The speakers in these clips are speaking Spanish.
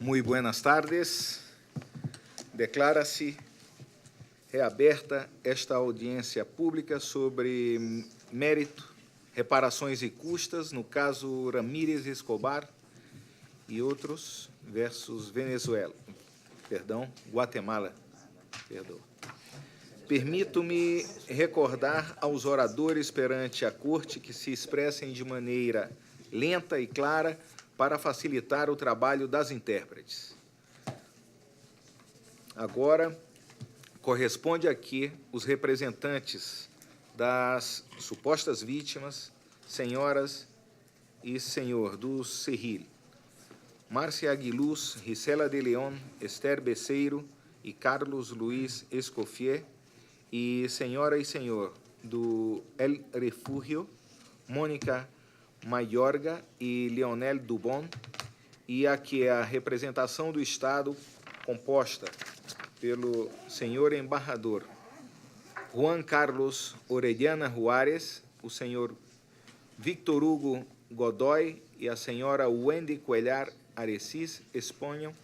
Muy buenas tardes. Declara-se reaberta esta audiência pública sobre mérito, reparações e custas no caso Ramírez Escobar e outros versus Guatemala. Permito-me recordar aos oradores perante a Corte que se expressem de maneira lenta e clara para facilitar o trabalho das intérpretes. Agora, corresponde aqui os representantes das supostas vítimas, senhoras e senhor do Cerril, Márcia Aguiluz, Ricela de León, Esther Beceiro e Carlos Luiz Escoffier, e senhora e senhor do El Refúgio, Mônica Mayorga e Leonel Dubon, e aqui a representação do Estado composta pelo senhor embaixador Juan Carlos Orellana Juárez, o senhor Victor Hugo Godoy e a senhora Wendy Cuellar Arecis exponham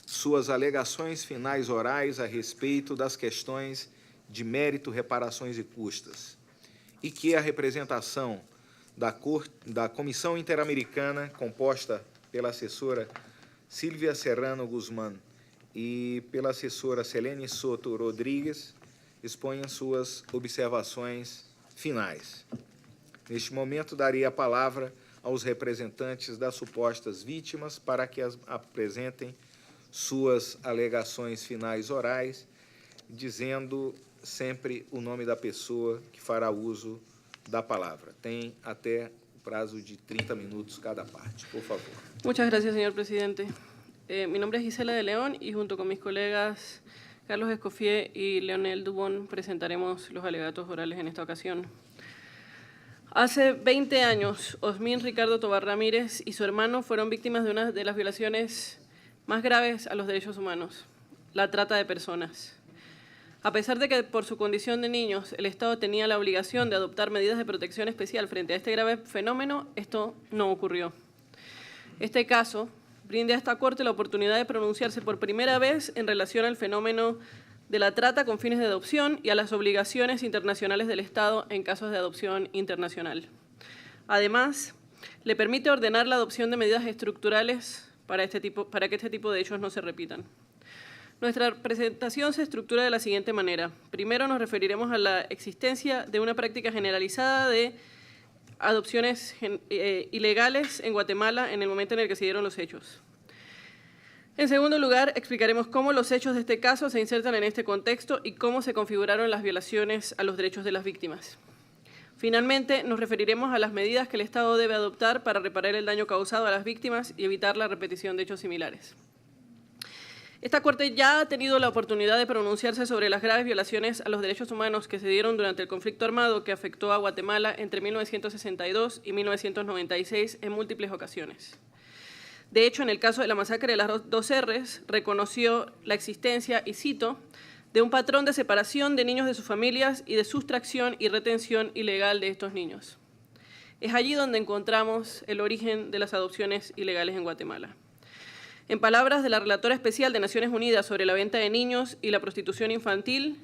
suas alegações finais orais a respeito das questões de mérito, reparações e custas, e que a representação da Comissão Interamericana, composta pela assessora Silvia Serrano Guzmán e pela assessora Selene Soto Rodrigues, exponham suas observações finais. Neste momento, daria a palavra aos representantes das supostas vítimas para que apresentem suas alegações finais orais, dizendo sempre o nome da pessoa que fará uso da palavra. Tem até o prazo de 30 minutos cada parte. Por favor. Muchas gracias, señor presidente. Mi nombre es Gisela de León y junto con mis colegas Carlos Escoffier y Leonel Dubon presentaremos los alegatos orales en esta ocasión. Hace 20 años, Osmin Ricardo Tobar Ramírez y su hermano fueron víctimas de una de las violaciones más graves a los derechos humanos, la trata de personas. A pesar de que por su condición de niños el Estado tenía la obligación de adoptar medidas de protección especial frente a este grave fenómeno, esto no ocurrió. Este caso brinda a esta Corte la oportunidad de pronunciarse por primera vez en relación al fenómeno de la trata con fines de adopción y a las obligaciones internacionales del Estado en casos de adopción internacional. Además, le permite ordenar la adopción de medidas estructurales para que este tipo de hechos no se repitan. Nuestra presentación se estructura de la siguiente manera. Primero nos referiremos a la existencia de una práctica generalizada de adopciones ilegales en Guatemala en el momento en el que se dieron los hechos. En segundo lugar, explicaremos cómo los hechos de este caso se insertan en este contexto y cómo se configuraron las violaciones a los derechos de las víctimas. Finalmente, nos referiremos a las medidas que el Estado debe adoptar para reparar el daño causado a las víctimas y evitar la repetición de hechos similares. Esta Corte ya ha tenido la oportunidad de pronunciarse sobre las graves violaciones a los derechos humanos que se dieron durante el conflicto armado que afectó a Guatemala entre 1962 y 1996 en múltiples ocasiones. De hecho, en el caso de la masacre de las dos R's, reconoció la existencia, y cito, de un patrón de separación de niños de sus familias y de sustracción y retención ilegal de estos niños. Es allí donde encontramos el origen de las adopciones ilegales en Guatemala. En palabras de la Relatora Especial de Naciones Unidas sobre la venta de niños y la prostitución infantil,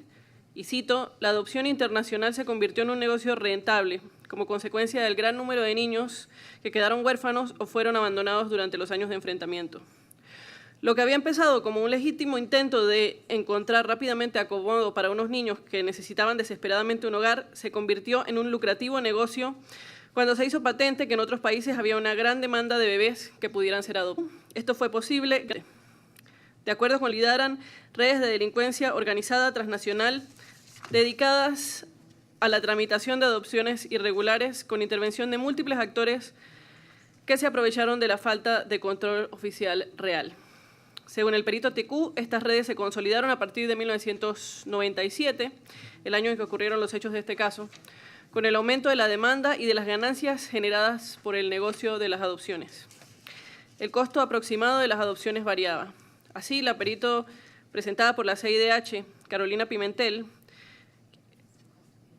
y cito, la adopción internacional se convirtió en un negocio rentable como consecuencia del gran número de niños que quedaron huérfanos o fueron abandonados durante los años de enfrentamiento. Lo que había empezado como un legítimo intento de encontrar rápidamente acomodo para unos niños que necesitaban desesperadamente un hogar se convirtió en un lucrativo negocio cuando se hizo patente que en otros países había una gran demanda de bebés que pudieran ser adoptados. Esto fue posible, de acuerdo con lideran redes de delincuencia organizada transnacional dedicadas a la tramitación de adopciones irregulares con intervención de múltiples actores que se aprovecharon de la falta de control oficial real. Según el perito TQ, estas redes se consolidaron a partir de 1997, el año en que ocurrieron los hechos de este caso, con el aumento de la demanda y de las ganancias generadas por el negocio de las adopciones. El costo aproximado de las adopciones variaba. Así, la perito presentada por la CIDH, Carolina Pimentel,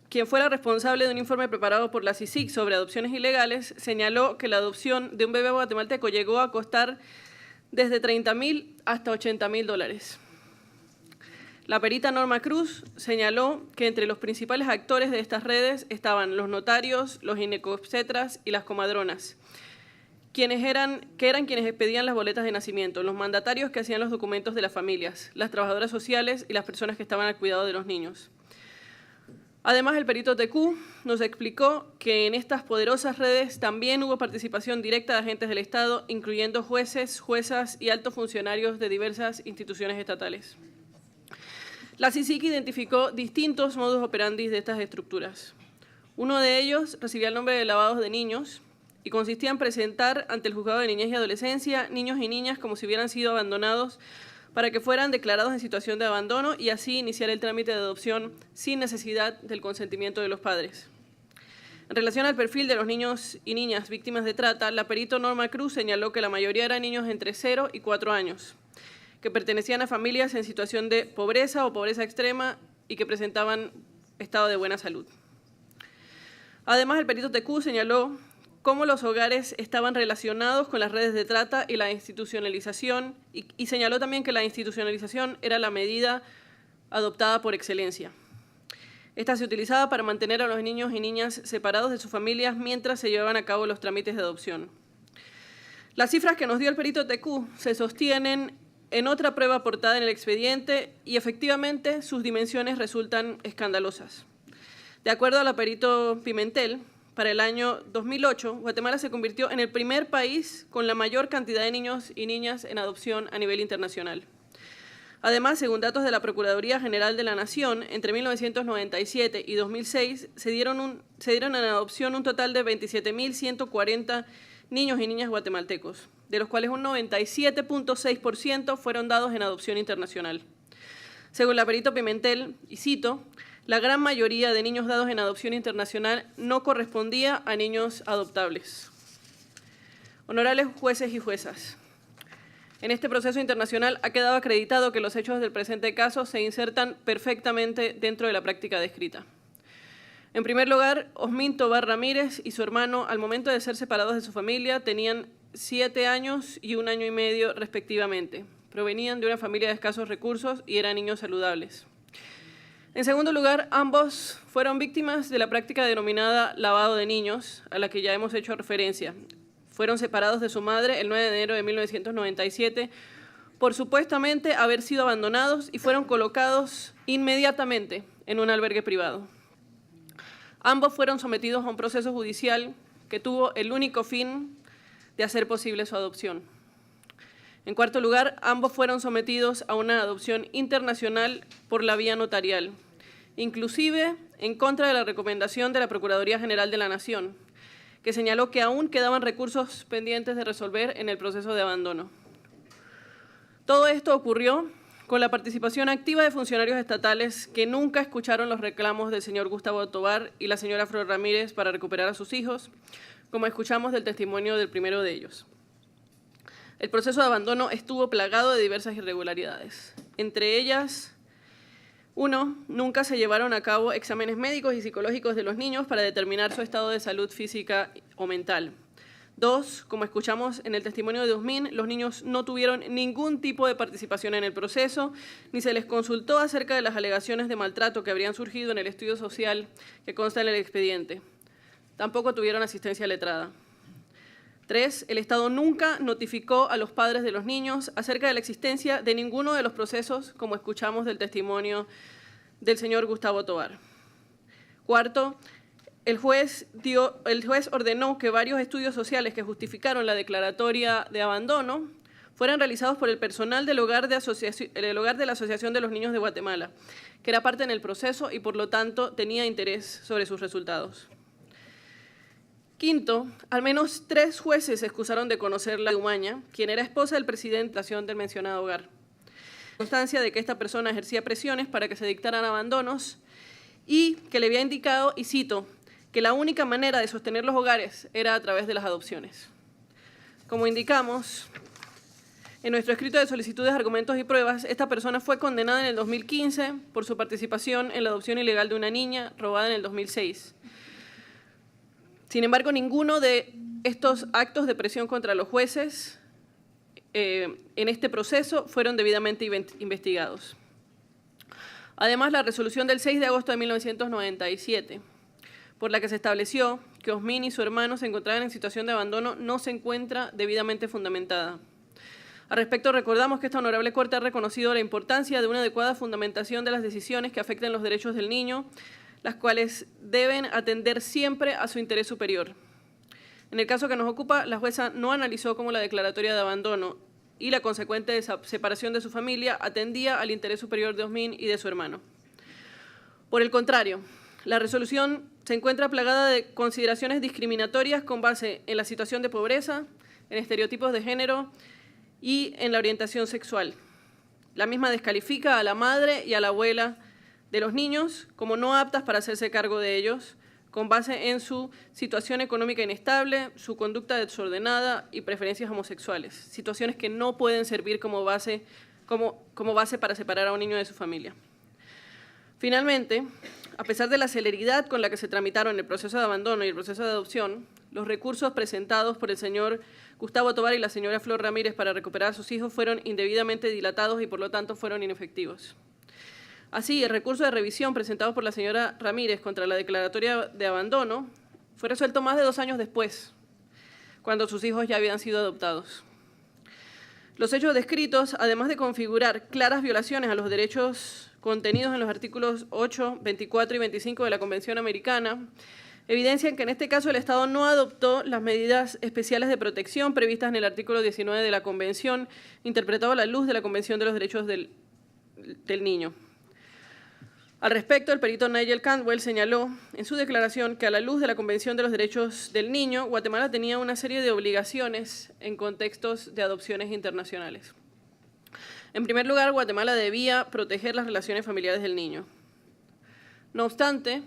quien fuera responsable de un informe preparado por la CICIG sobre adopciones ilegales, señaló que la adopción de un bebé guatemalteco llegó a costar desde $30.000 hasta $80.000. La perita Norma Cruz señaló que entre los principales actores de estas redes estaban los notarios, los ginecobstetras y las comadronas, que eran quienes expedían las boletas de nacimiento, los mandatarios que hacían los documentos de las familias, las trabajadoras sociales y las personas que estaban al cuidado de los niños. Además, el perito TQ nos explicó que en estas poderosas redes también hubo participación directa de agentes del Estado, incluyendo jueces, juezas y altos funcionarios de diversas instituciones estatales. La CICIG identificó distintos modus operandi de estas estructuras. Uno de ellos recibía el nombre de lavados de niños y consistía en presentar ante el juzgado de niñez y adolescencia niños y niñas como si hubieran sido abandonados para que fueran declarados en situación de abandono y así iniciar el trámite de adopción sin necesidad del consentimiento de los padres. En relación al perfil de los niños y niñas víctimas de trata, la perito Norma Cruz señaló que la mayoría eran niños entre 0 y 4 años, que pertenecían a familias en situación de pobreza o pobreza extrema y que presentaban estado de buena salud. Además, el perito TQ señaló cómo los hogares estaban relacionados con las redes de trata y la institucionalización, y señaló también que la institucionalización era la medida adoptada por excelencia. Esta se utilizaba para mantener a los niños y niñas separados de sus familias mientras se llevaban a cabo los trámites de adopción. Las cifras que nos dio el perito TQ se sostienen en otra prueba aportada en el expediente y efectivamente sus dimensiones resultan escandalosas. De acuerdo a la perito Pimentel, para el año 2008, Guatemala se convirtió en el primer país con la mayor cantidad de niños y niñas en adopción a nivel internacional. Además, según datos de la Procuraduría General de la Nación, entre 1997 y 2006 se dieron en adopción un total de 27.140 niños y niñas guatemaltecos, de los cuales un 97.6% fueron dados en adopción internacional. Según la perito Pimentel, y cito, la gran mayoría de niños dados en adopción internacional no correspondía a niños adoptables. Honorables jueces y juezas, en este proceso internacional ha quedado acreditado que los hechos del presente caso se insertan perfectamente dentro de la práctica descrita. En primer lugar, Osmin Tobar Ramírez y su hermano, al momento de ser separados de su familia, tenían 7 años y 1 año y medio respectivamente. Provenían de una familia de escasos recursos y eran niños saludables. En segundo lugar, ambos fueron víctimas de la práctica denominada lavado de niños, a la que ya hemos hecho referencia. Fueron separados de su madre el 9 de enero de 1997 por supuestamente haber sido abandonados y fueron colocados inmediatamente en un albergue privado. Ambos fueron sometidos a un proceso judicial que tuvo el único fin de hacer posible su adopción. En cuarto lugar, ambos fueron sometidos a una adopción internacional por la vía notarial, inclusive en contra de la recomendación de la Procuraduría General de la Nación, que señaló que aún quedaban recursos pendientes de resolver en el proceso de abandono. Todo esto ocurrió con la participación activa de funcionarios estatales que nunca escucharon los reclamos del señor Gustavo Tobar y la señora Flor Ramírez para recuperar a sus hijos, como escuchamos del testimonio del primero de ellos. El proceso de abandono estuvo plagado de diversas irregularidades. Entre ellas, 1, nunca se llevaron a cabo exámenes médicos y psicológicos de los niños para determinar su estado de salud física o mental. 2, como escuchamos en el testimonio de Osmin, los niños no tuvieron ningún tipo de participación en el proceso, ni se les consultó acerca de las alegaciones de maltrato que habrían surgido en el estudio social que consta en el expediente. Tampoco tuvieron asistencia letrada. 3, el Estado nunca notificó a los padres de los niños acerca de la existencia de ninguno de los procesos, como escuchamos del testimonio del señor Gustavo Tobar. 4, el juez ordenó que varios estudios sociales que justificaron la declaratoria de abandono fueran realizados por el personal del hogar de la Asociación de los Niños de Guatemala, que era parte en el proceso y por lo tanto tenía interés sobre sus resultados. 5, al menos 3 jueces se excusaron de conocerla de Umaña, quien era esposa del presidente del mencionado hogar. Constancia de que esta persona ejercía presiones para que se dictaran abandonos y que le había indicado, y cito, que la única manera de sostener los hogares era a través de las adopciones. Como indicamos, en nuestro escrito de solicitudes, argumentos y pruebas, esta persona fue condenada en el 2015 por su participación en la adopción ilegal de una niña robada en el 2006. Sin embargo, ninguno de estos actos de presión contra los jueces en este proceso fueron debidamente investigados. Además, la resolución del 6 de agosto de 1997, por la que se estableció que Osmin y su hermano se encontraban en situación de abandono, no se encuentra debidamente fundamentada. Al respecto, recordamos que esta Honorable Corte ha reconocido la importancia de una adecuada fundamentación de las decisiones que afecten los derechos del niño, las cuales deben atender siempre a su interés superior. En el caso que nos ocupa, la jueza no analizó cómo la declaratoria de abandono y la consecuente separación de su familia atendía al interés superior de Osmin y de su hermano. Por el contrario, la resolución se encuentra plagada de consideraciones discriminatorias con base en la situación de pobreza, en estereotipos de género y en la orientación sexual. La misma descalifica a la madre y a la abuela de los niños como no aptas para hacerse cargo de ellos, con base en su situación económica inestable, su conducta desordenada y preferencias homosexuales, situaciones que no pueden servir como base para separar a un niño de su familia. Finalmente, a pesar de la celeridad con la que se tramitaron el proceso de abandono y el proceso de adopción, los recursos presentados por el señor Gustavo Tovar y la señora Flor Ramírez para recuperar a sus hijos fueron indebidamente dilatados y por lo tanto fueron inefectivos. Así, el recurso de revisión presentado por la señora Ramírez contra la declaratoria de abandono fue resuelto más de 2 años después, cuando sus hijos ya habían sido adoptados. Los hechos descritos, además de configurar claras violaciones a los derechos contenidos en los artículos 8, 24 y 25 de la Convención Americana, evidencian que en este caso el Estado no adoptó las medidas especiales de protección previstas en el artículo 19 de la Convención, interpretado a la luz de la Convención de los Derechos del Niño. Al respecto, el perito Nigel Cantwell señaló en su declaración que a la luz de la Convención de los Derechos del Niño, Guatemala tenía una serie de obligaciones en contextos de adopciones internacionales. En primer lugar, Guatemala debía proteger las relaciones familiares del niño. No obstante,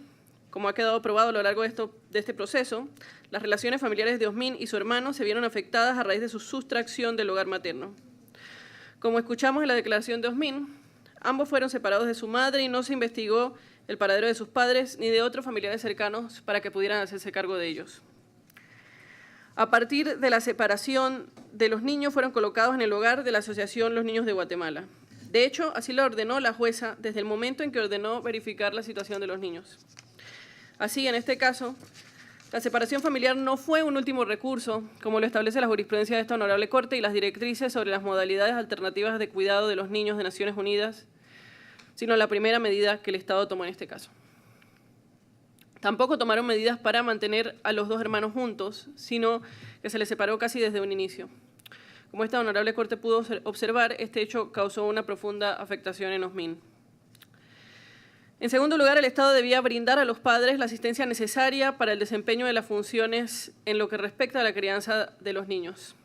como ha quedado probado a lo largo de este proceso, las relaciones familiares de Osmin y su hermano se vieron afectadas a raíz de su sustracción del hogar materno. Como escuchamos en la declaración de Osmin, ambos fueron separados de su madre y no se investigó el paradero de sus padres ni de otros familiares cercanos para que pudieran hacerse cargo de ellos. A partir de la separación de los niños, fueron colocados en el hogar de la Asociación Los Niños de Guatemala. De hecho, así lo ordenó la jueza desde el momento en que ordenó verificar la situación de los niños. Así, en este caso, la separación familiar no fue un último recurso, como lo establece la jurisprudencia de esta Honorable Corte y las directrices sobre las modalidades alternativas de cuidado de los niños de Naciones Unidas, sino la primera medida que el Estado tomó en este caso. Tampoco tomaron medidas para mantener a los 2 hermanos juntos, sino que se les separó casi desde un inicio. Como esta Honorable Corte pudo observar, este hecho causó una profunda afectación en Osmin. En segundo lugar, el Estado debía brindar a los padres la asistencia necesaria para el desempeño de las funciones en lo que respecta a la crianza de los niños.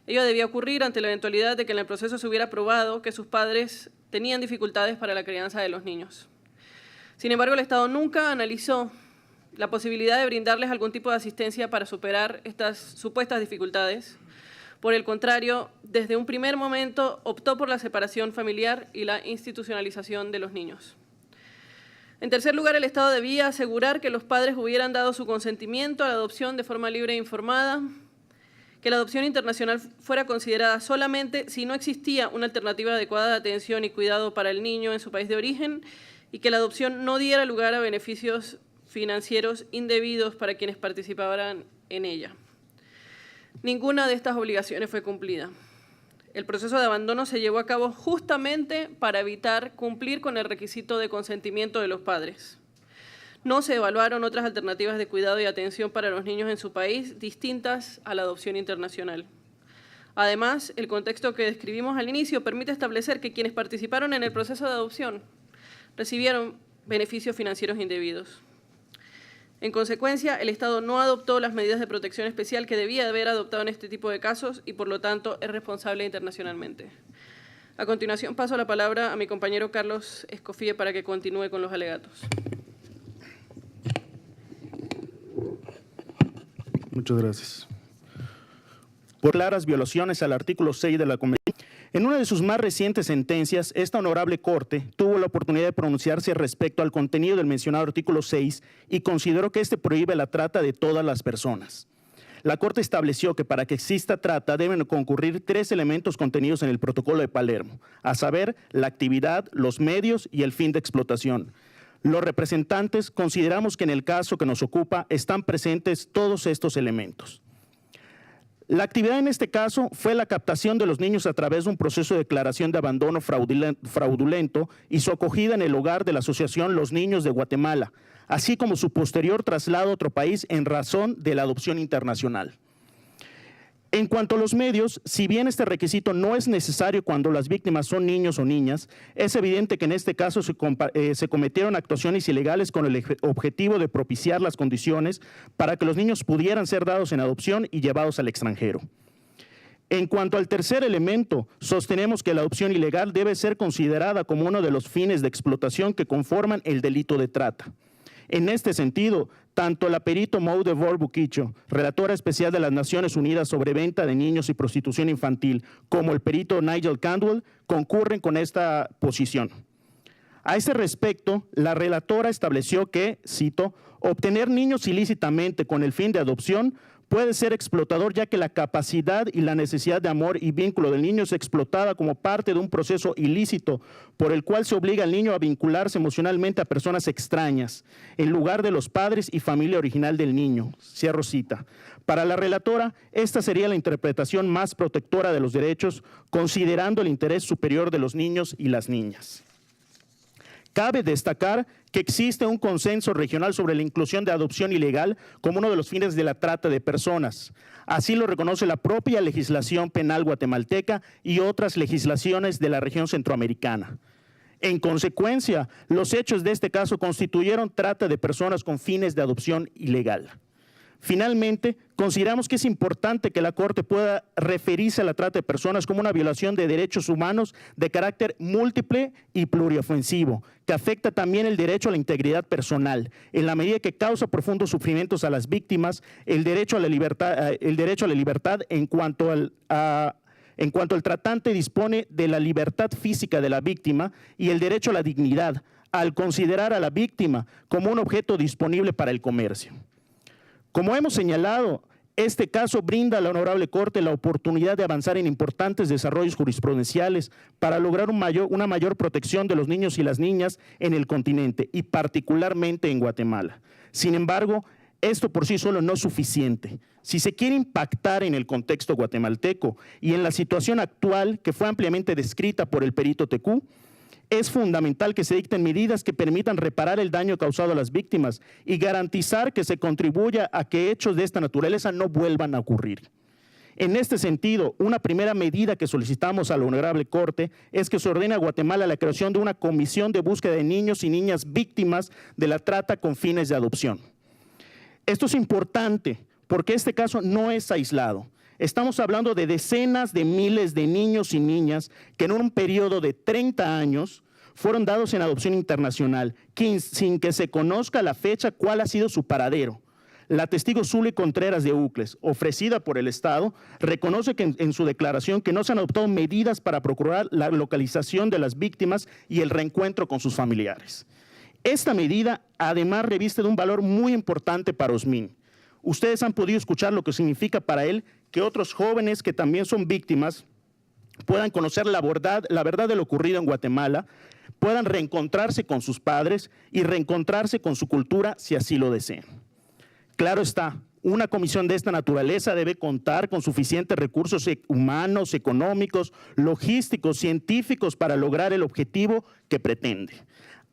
Ello debía ocurrir ante la eventualidad de que en el proceso se hubiera probado que sus padres tenían dificultades para la crianza de los niños. Sin embargo, el Estado nunca analizó la posibilidad de brindarles algún tipo de asistencia para superar estas supuestas dificultades. Por el contrario, desde un primer momento optó por la separación familiar y la institucionalización de los niños. En tercer lugar, el Estado debía asegurar que los padres hubieran dado su consentimiento a la adopción de forma libre e informada, que la adopción internacional fuera considerada solamente si no existía una alternativa adecuada de atención y cuidado para el niño en su país de origen y que la adopción no diera lugar a beneficios financieros indebidos para quienes participaran en ella. Ninguna de estas obligaciones fue cumplida. El proceso de abandono se llevó a cabo justamente para evitar cumplir con el requisito de consentimiento de los padres. No se evaluaron otras alternativas de cuidado y atención para los niños en su país distintas a la adopción internacional. Además, el contexto que describimos al inicio permite establecer que quienes participaron en el proceso de adopción recibieron beneficios financieros indebidos. En consecuencia, el Estado no adoptó las medidas de protección especial que debía haber adoptado en este tipo de casos y, por lo tanto, es responsable internacionalmente. A continuación, paso la palabra a mi compañero Carlos Escofía para que continúe con los alegatos. Muchas gracias. Por claras violaciones al artículo 6 de la Convención, en una de sus más recientes sentencias, esta Honorable Corte tuvo la oportunidad de pronunciarse respecto al contenido del mencionado artículo 6 y consideró que este prohíbe la trata de todas las personas. la Corte estableció que para que exista trata deben concurrir 3 elementos contenidos en el Protocolo de Palermo, a saber, la actividad, los medios y el fin de explotación. Los representantes consideramos que en el caso que nos ocupa están presentes todos estos elementos. La actividad en este caso fue la captación de los niños a través de un proceso de declaración de abandono fraudulento y su acogida en el hogar de la Asociación Los Niños de Guatemala, así como su posterior traslado a otro país en razón de la adopción internacional. En cuanto a los medios, si bien este requisito no es necesario cuando las víctimas son niños o niñas, es evidente que en este caso se cometieron actuaciones ilegales con el objetivo de propiciar las condiciones para que los niños pudieran ser dados en adopción y llevados al extranjero. En cuanto al tercer elemento, sostenemos que la adopción ilegal debe ser considerada como uno de los fines de explotación que conforman el delito de trata. En este sentido, tanto la perito Maud Devor Buquicho, relatora especial de las Naciones Unidas sobre venta de niños y prostitución infantil, como el perito Nigel Candwell, concurren con esta posición. A ese respecto, la relatora estableció que, cito, obtener niños ilícitamente con el fin de adopción puede ser explotador, ya que la capacidad y la necesidad de amor y vínculo del niño es explotada como parte de un proceso ilícito por el cual se obliga al niño a vincularse emocionalmente a personas extrañas en lugar de los padres y familia original del niño. Cierro cita. Para la relatora, esta sería la interpretación más protectora de los derechos, considerando el interés superior de los niños y las niñas. Cabe destacar que existe un consenso regional sobre la inclusión de adopción ilegal como uno de los fines de la trata de personas. Así lo reconoce la propia legislación penal guatemalteca y otras legislaciones de la región centroamericana. En consecuencia, los hechos de este caso constituyeron trata de personas con fines de adopción ilegal. Finalmente, consideramos que es importante que la Corte pueda referirse a la trata de personas como una violación de derechos humanos de carácter múltiple y pluriofensivo, que afecta también el derecho a la integridad personal, en la medida que causa profundos sufrimientos a las víctimas, el derecho a la libertad en cuanto el tratante dispone de la libertad física de la víctima y el derecho a la dignidad, al considerar a la víctima como un objeto disponible para el comercio. Como hemos señalado, este caso brinda a la Honorable Corte la oportunidad de avanzar en importantes desarrollos jurisprudenciales para lograr una mayor protección de los niños y las niñas en el continente y particularmente en Guatemala. Sin embargo, esto por sí solo no es suficiente. Si se quiere impactar en el contexto guatemalteco y en la situación actual que fue ampliamente descrita por el perito Tecú, es fundamental que se dicten medidas que permitan reparar el daño causado a las víctimas y garantizar que se contribuya a que hechos de esta naturaleza no vuelvan a ocurrir. En este sentido, una primera medida que solicitamos a la Honorable Corte es que se ordene a Guatemala la creación de una comisión de búsqueda de niños y niñas víctimas de la trata con fines de adopción. Esto es importante porque este caso no es aislado. Estamos hablando de decenas de miles de niños y niñas que en un periodo de 30 años fueron dados en adopción internacional, sin que se conozca la fecha cuál ha sido su paradero. La testigo Zuli Contreras de Ucles, ofrecida por el Estado, reconoce que en su declaración que no se han adoptado medidas para procurar la localización de las víctimas y el reencuentro con sus familiares. Esta medida, además, reviste de un valor muy importante para Osmin. Ustedes han podido escuchar lo que significa para él que otros jóvenes que también son víctimas puedan conocer la verdad de lo ocurrido en Guatemala, puedan reencontrarse con sus padres y reencontrarse con su cultura si así lo desean. Claro está, una comisión de esta naturaleza debe contar con suficientes recursos humanos, económicos, logísticos, científicos para lograr el objetivo que pretende.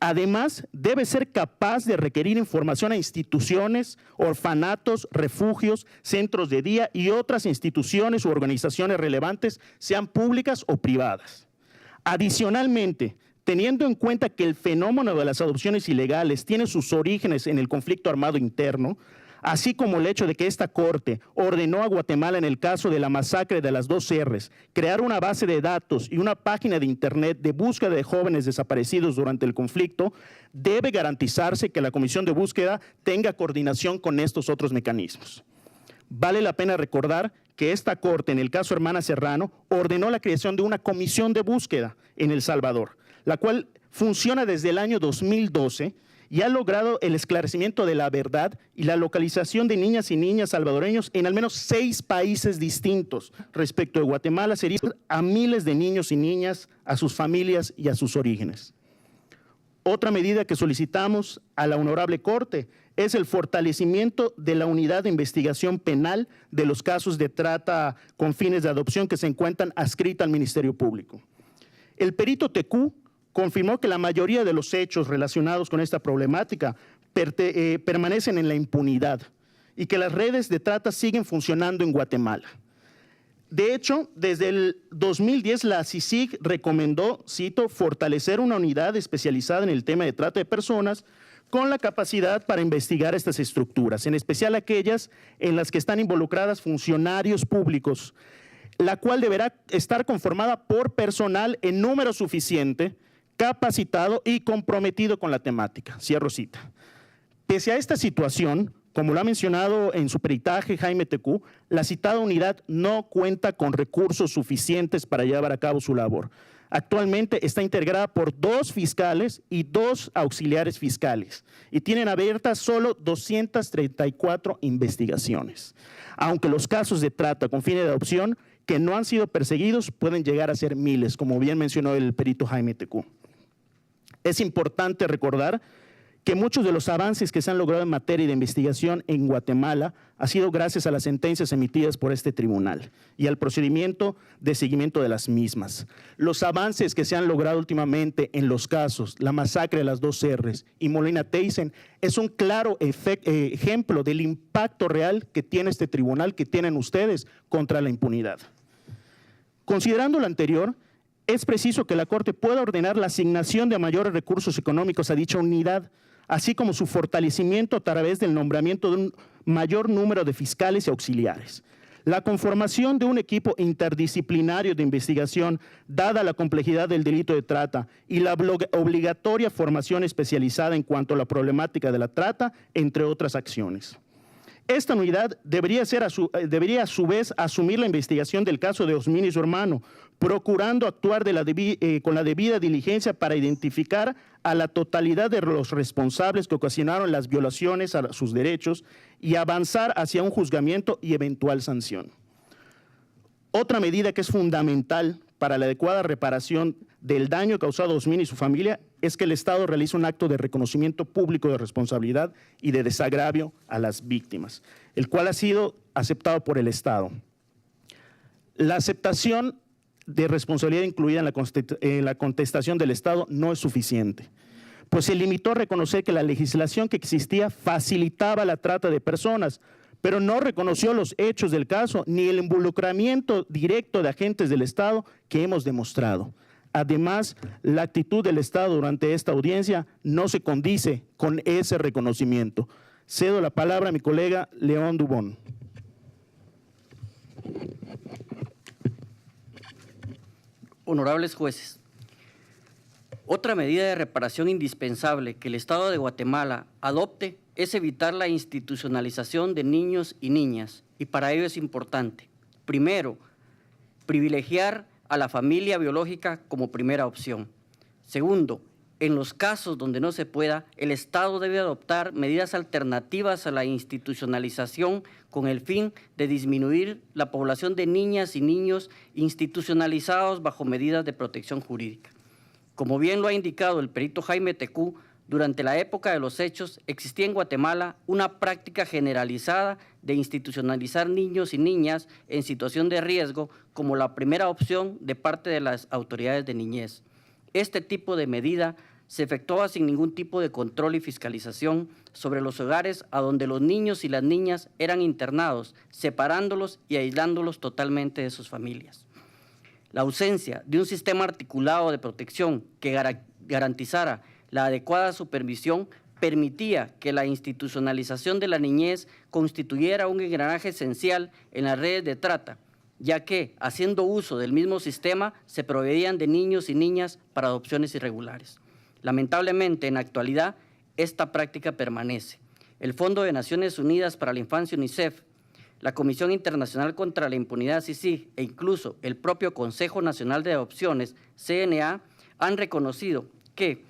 Además, debe ser capaz de requerir información a instituciones, orfanatos, refugios, centros de día y otras instituciones u organizaciones relevantes, sean públicas o privadas. Adicionalmente, teniendo en cuenta que el fenómeno de las adopciones ilegales tiene sus orígenes en el conflicto armado interno, así como el hecho de que esta Corte ordenó a Guatemala en el caso de la masacre de las 2 R's, crear una base de datos y una página de internet de búsqueda de jóvenes desaparecidos durante el conflicto, debe garantizarse que la Comisión de Búsqueda tenga coordinación con estos otros mecanismos. Vale la pena recordar que esta Corte, en el caso Hermana Serrano, ordenó la creación de una comisión de búsqueda en El Salvador, la cual funciona desde el año 2012, y ha logrado el esclarecimiento de la verdad y la localización de niñas y niños salvadoreños en al menos 6 países distintos. Respecto de Guatemala, sería a miles de niños y niñas, a sus familias y a sus orígenes. Otra medida que solicitamos a la Honorable Corte es el fortalecimiento de la unidad de investigación penal de los casos de trata con fines de adopción que se encuentran adscrita al Ministerio Público. El perito TQ confirmó que la mayoría de los hechos relacionados con esta problemática permanecen en la impunidad y que las redes de trata siguen funcionando en Guatemala. De hecho, desde el 2010 la CICIG recomendó, cito, fortalecer una unidad especializada en el tema de trata de personas con la capacidad para investigar estas estructuras, en especial aquellas en las que están involucradas funcionarios públicos, la cual deberá estar conformada por personal en número suficiente, capacitado y comprometido con la temática. Cierro cita. Pese a esta situación, como lo ha mencionado en su peritaje Jaime TQ, la citada unidad no cuenta con recursos suficientes para llevar a cabo su labor. Actualmente está integrada por 2 fiscales y 2 auxiliares fiscales y tienen abiertas solo 234 investigaciones, aunque los casos de trata con fines de adopción que no han sido perseguidos pueden llegar a ser miles, como bien mencionó el perito Jaime TQ. Es importante recordar que muchos de los avances que se han logrado en materia de investigación en Guatemala ha sido gracias a las sentencias emitidas por este tribunal y al procedimiento de seguimiento de las mismas. Los avances que se han logrado últimamente en los casos, la masacre de las 2 R's y Molina Teyssen, es un claro ejemplo del impacto real que tiene este tribunal, que tienen ustedes contra la impunidad. Considerando lo anterior, es preciso que la Corte pueda ordenar la asignación de mayores recursos económicos a dicha unidad, así como su fortalecimiento a través del nombramiento de un mayor número de fiscales y auxiliares. La conformación de un equipo interdisciplinario de investigación, dada la complejidad del delito de trata y la obligatoria formación especializada en cuanto a la problemática de la trata, entre otras acciones. Esta unidad debería a su vez asumir la investigación del caso de Osmin y su hermano, procurando actuar con la debida diligencia para identificar a la totalidad de los responsables que ocasionaron las violaciones a sus derechos y avanzar hacia un juzgamiento y eventual sanción. Otra medida que es fundamental para la adecuada reparación del daño causado a Osmin y su familia es que el Estado realice un acto de reconocimiento público de responsabilidad y de desagravio a las víctimas, el cual ha sido aceptado por el Estado. La aceptación de responsabilidad incluida en la contestación del Estado no es suficiente, pues se limitó a reconocer que la legislación que existía facilitaba la trata de personas, pero no reconoció los hechos del caso ni el involucramiento directo de agentes del Estado que hemos demostrado. Además, la actitud del Estado durante esta audiencia no se condice con ese reconocimiento. Cedo la palabra a mi colega León Dubón. Honorables jueces, otra medida de reparación indispensable que el Estado de Guatemala adopte es evitar la institucionalización de niños y niñas, y para ello es importante, primero, privilegiar a la familia biológica como primera opción. Segundo, en los casos donde no se pueda, el Estado debe adoptar medidas alternativas a la institucionalización con el fin de disminuir la población de niñas y niños institucionalizados bajo medidas de protección jurídica. Como bien lo ha indicado el perito Jaime TQ, durante la época de los hechos existía en Guatemala una práctica generalizada de institucionalizar niños y niñas en situación de riesgo como la primera opción de parte de las autoridades de niñez. Este tipo de medida se efectuaba sin ningún tipo de control y fiscalización sobre los hogares a donde los niños y las niñas eran internados, separándolos y aislándolos totalmente de sus familias. La ausencia de un sistema articulado de protección que garantizara la adecuada supervisión permitía que la institucionalización de la niñez constituyera un engranaje esencial en las redes de trata, ya que, haciendo uso del mismo sistema, se proveían de niños y niñas para adopciones irregulares. Lamentablemente, en la actualidad, esta práctica permanece. El Fondo de Naciones Unidas para la Infancia, UNICEF, la Comisión Internacional contra la Impunidad, CICIG, e incluso el propio Consejo Nacional de Adopciones, CNA, han reconocido que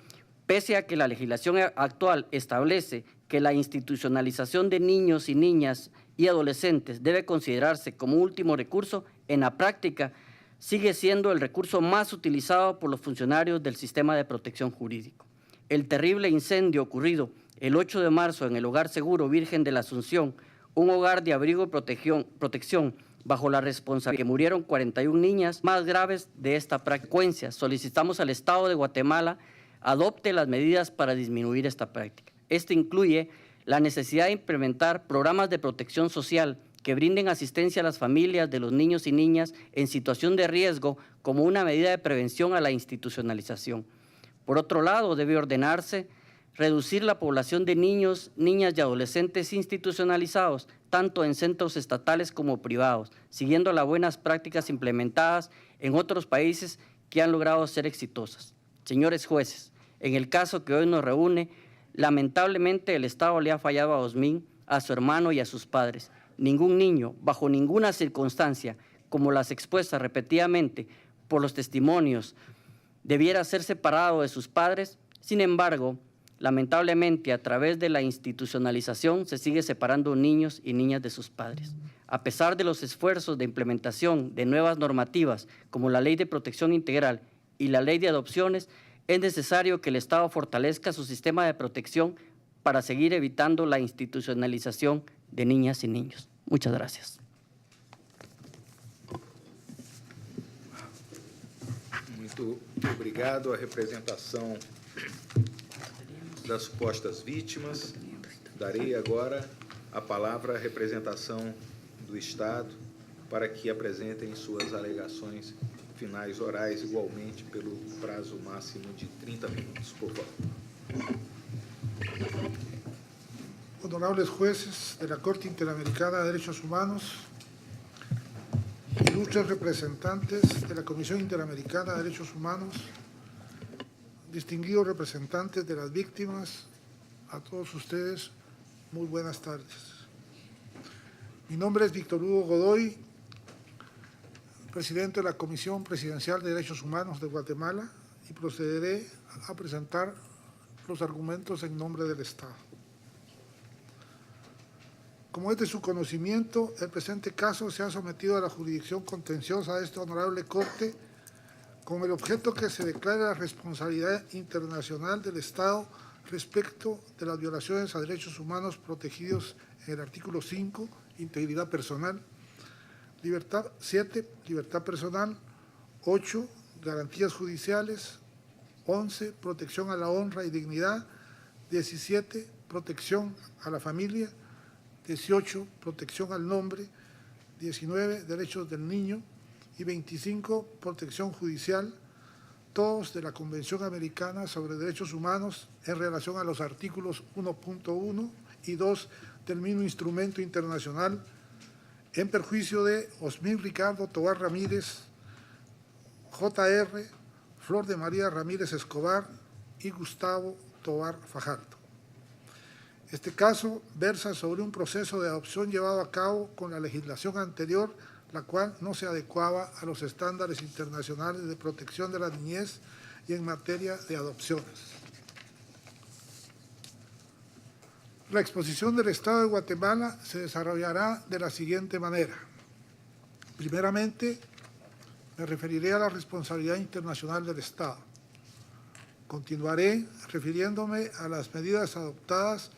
Pese a que la legislación actual establece que la institucionalización de niños y niñas y adolescentes debe considerarse como último recurso, en la práctica sigue siendo el recurso más utilizado por los funcionarios del sistema de protección jurídico. El terrible incendio ocurrido el 8 de marzo en el Hogar Seguro Virgen de la Asunción, un hogar de abrigo y protección bajo la responsabilidad que murieron 41 niñas más graves de esta frecuencia. Solicitamos al Estado de Guatemala adopte las medidas para disminuir esta práctica. Esto incluye la necesidad de implementar programas de protección social que brinden asistencia a las familias de los niños y niñas en situación de riesgo como una medida de prevención a la institucionalización. Por otro lado, debe ordenarse reducir la población de niños, niñas y adolescentes institucionalizados, tanto en centros estatales como privados, siguiendo las buenas prácticas implementadas en otros países que han logrado ser exitosas. Señores jueces, en el caso que hoy nos reúne, lamentablemente el Estado le ha fallado a Osmin, a su hermano y a sus padres. Ningún niño, bajo ninguna circunstancia, como las expuestas repetidamente por los testimonios, debiera ser separado de sus padres. Sin embargo, lamentablemente, a través de la institucionalización se sigue separando niños y niñas de sus padres. A pesar de los esfuerzos de implementación de nuevas normativas, como la Ley de Protección Integral y la Ley de Adopciones, es necesario que el Estado fortalezca su sistema de protección para seguir evitando la institucionalización de niñas y niños. Muchas gracias. Muito obrigado à representação das supostas vítimas. Darei agora a palavra à representação do Estado para que apresentem suas alegações finais orais, igualmente pelo prazo máximo de 30 minutos, por favor. Honorables jueces de la Corte Interamericana de Derechos Humanos, ilustres representantes de la Comisión Interamericana de Derechos Humanos, distinguidos representantes de las víctimas, a todos ustedes, muy buenas tardes. Mi nombre es Víctor Hugo Godoy, presidente de la Comisión Presidencial de Derechos Humanos de Guatemala, y procederé a presentar los argumentos en nombre del Estado. Como es de su conocimiento, el presente caso se ha sometido a la jurisdicción contenciosa de esta honorable Corte con el objeto que se declare la responsabilidad internacional del Estado respecto de las violaciones a derechos humanos protegidos en el artículo 5, integridad personal, 7, libertad personal, 8, garantías judiciales, 11, protección a la honra y dignidad, 17, protección a la familia, 18, protección al nombre, 19, derechos del niño y 25, protección judicial, todos de la Convención Americana sobre Derechos Humanos en relación a los artículos 1.1 y 2 del mismo instrumento internacional, en perjuicio de Osmin Ricardo Tovar Ramírez, J.R., Flor de María Ramírez Escobar y Gustavo Tovar Fajardo. Este caso versa sobre un proceso de adopción llevado a cabo con la legislación anterior, la cual no se adecuaba a los estándares internacionales de protección de la niñez y en materia de adopciones. La exposición del Estado de Guatemala se desarrollará de la siguiente manera. Primeramente, me referiré a la responsabilidad internacional del Estado. Continuaré refiriéndome a las medidas adoptadas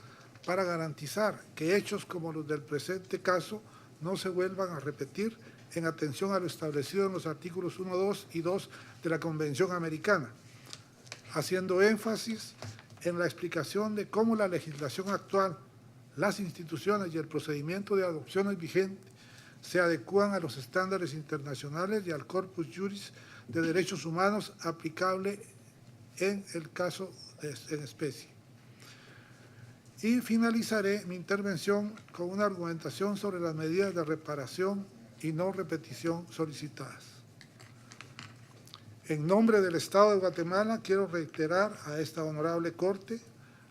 para garantizar que hechos como los del presente caso no se vuelvan a repetir en atención a lo establecido en los artículos 1, 2 y 2 de la Convención Americana, haciendo énfasis en la explicación de cómo la legislación actual, las instituciones y el procedimiento de adopciones vigente se adecúan a los estándares internacionales y al corpus juris de derechos humanos aplicable en el caso en especie. Y finalizaré mi intervención con una argumentación sobre las medidas de reparación y no repetición solicitadas. En nombre del Estado de Guatemala, quiero reiterar a esta honorable Corte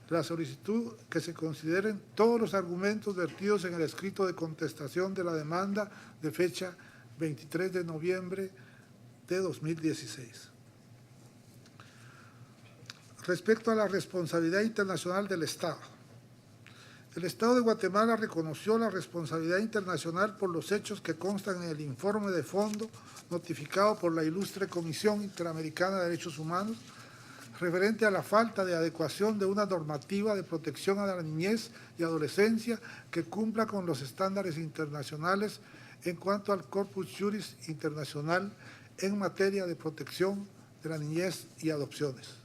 la solicitud que se consideren todos los argumentos vertidos en el escrito de contestación de la demanda de fecha 23 de noviembre de 2016. Respecto a la responsabilidad internacional del Estado. El Estado de Guatemala reconoció la responsabilidad internacional por los hechos que constan en el informe de fondo notificado por la Ilustre Comisión Interamericana de Derechos Humanos referente a la falta de adecuación de una normativa de protección a la niñez y adolescencia que cumpla con los estándares internacionales en cuanto al Corpus Juris Internacional en materia de protección de la niñez y adopciones.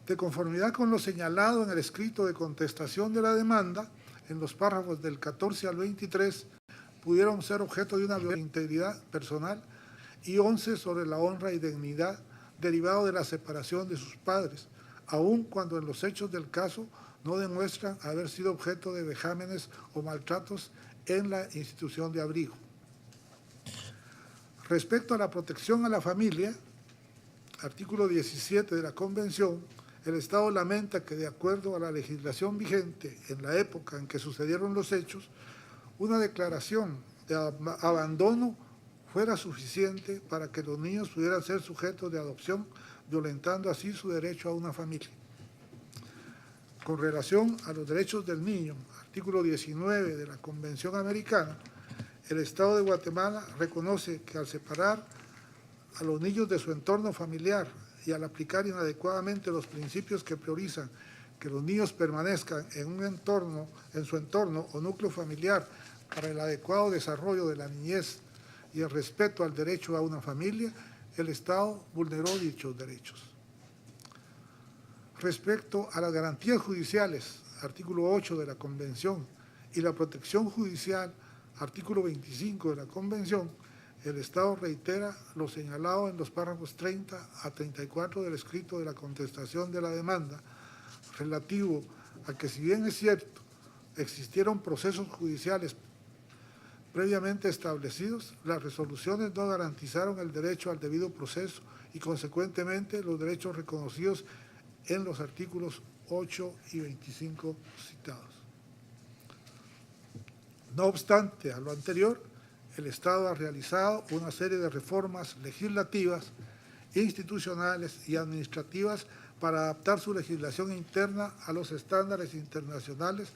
De conformidad con lo señalado en el escrito de contestación de la demanda, en los párrafos del 14 al 23, pudieron ser objeto de una violación de integridad personal y 11 sobre la honra y dignidad derivado de la separación de sus padres, aun cuando en los hechos del caso no demuestran haber sido objeto de vejámenes o maltratos en la institución de abrigo. Respecto a la protección a la familia, artículo 17 de la Convención, el Estado lamenta que, de acuerdo a la legislación vigente en la época en que sucedieron los hechos, una declaración de abandono fuera suficiente para que los niños pudieran ser sujetos de adopción, violentando así su derecho a una familia. Con relación a los derechos del niño, artículo 19 de la Convención Americana, el Estado de Guatemala reconoce que al separar a los niños de su entorno familiar y al aplicar inadecuadamente los principios que priorizan que los niños permanezcan en su entorno o núcleo familiar para el adecuado desarrollo de la niñez y el respeto al derecho a una familia, el Estado vulneró dichos derechos. Respecto a las garantías judiciales, artículo 8 de la Convención, y la protección judicial, artículo 25 de la Convención, el Estado reitera lo señalado en los párrafos 30 a 34 del escrito de la contestación de la demanda, relativo a que, si bien es cierto, existieron procesos judiciales previamente establecidos, las resoluciones no garantizaron el derecho al debido proceso y, consecuentemente, los derechos reconocidos en los artículos 8 y 25 citados. No obstante a lo anterior, el Estado ha realizado una serie de reformas legislativas, institucionales y administrativas para adaptar su legislación interna a los estándares internacionales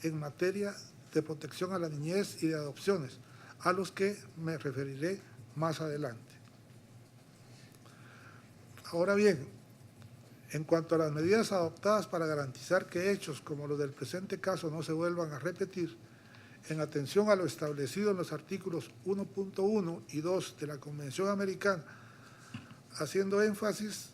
en materia de protección a la niñez y de adopciones, a los que me referiré más adelante. Ahora bien, en cuanto a las medidas adoptadas para garantizar que hechos como los del presente caso no se vuelvan a repetir, en atención a lo establecido en los artículos 1.1 y 2 de la Convención Americana, haciendo énfasis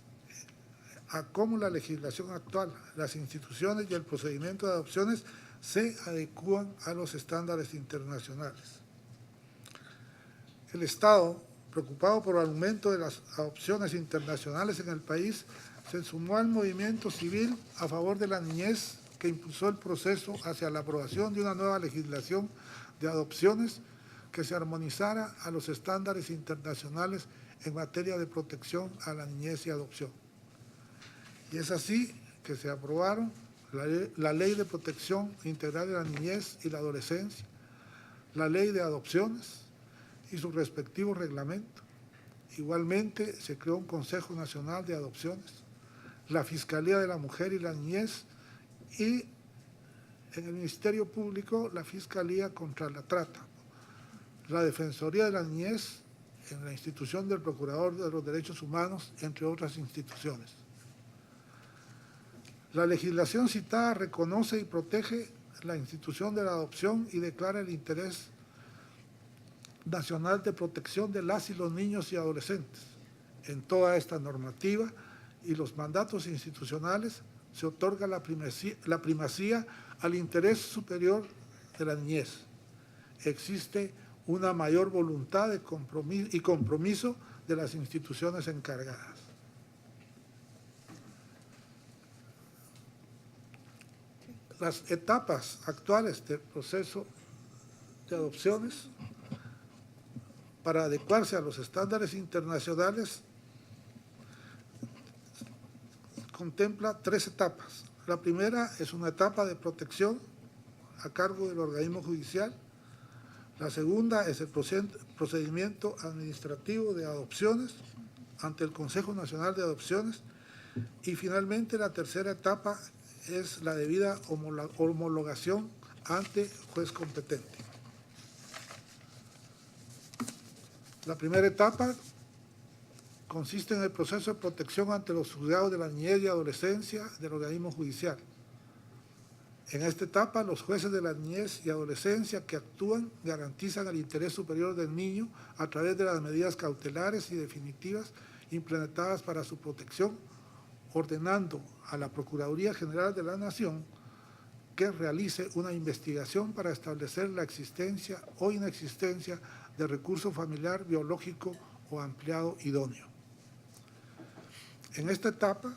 a cómo la legislación actual, las instituciones y el procedimiento de adopciones se adecúan a los estándares internacionales. El Estado, preocupado por el aumento de las adopciones internacionales en el país, se sumó al movimiento civil a favor de la niñez que impulsó el proceso hacia la aprobación de una nueva legislación de adopciones que se armonizara a los estándares internacionales en materia de protección a la niñez y adopción. Y es así que se aprobaron la Ley de Protección Integral de la Niñez y la Adolescencia, la Ley de Adopciones y su respectivo reglamento. Igualmente, se creó un Consejo Nacional de Adopciones, la Fiscalía de la Mujer y la Niñez y en el Ministerio Público la Fiscalía contra la Trata, la Defensoría de la Niñez en la institución del Procurador de los Derechos Humanos, entre otras instituciones. La legislación citada reconoce y protege la institución de la adopción y declara el interés nacional de protección de las y los niños y adolescentes. En toda esta normativa y los mandatos institucionales se otorga la primacía al interés superior de la niñez. Existe una mayor voluntad de compromiso de las instituciones encargadas. Las etapas actuales del proceso de adopciones, para adecuarse a los estándares internacionales, contempla 3 etapas. La primera es una etapa de protección a cargo del organismo judicial. La segunda es el procedimiento administrativo de adopciones ante el Consejo Nacional de Adopciones. Y finalmente, la tercera etapa es la debida homologación ante juez competente. La primera etapa consiste en el proceso de protección ante los juzgados de la niñez y adolescencia del organismo judicial. En esta etapa, los jueces de la niñez y adolescencia que actúan garantizan el interés superior del niño a través de las medidas cautelares y definitivas implementadas para su protección, ordenando a la Procuraduría General de la Nación que realice una investigación para establecer la existencia o inexistencia de recurso familiar, biológico o ampliado idóneo. En esta etapa,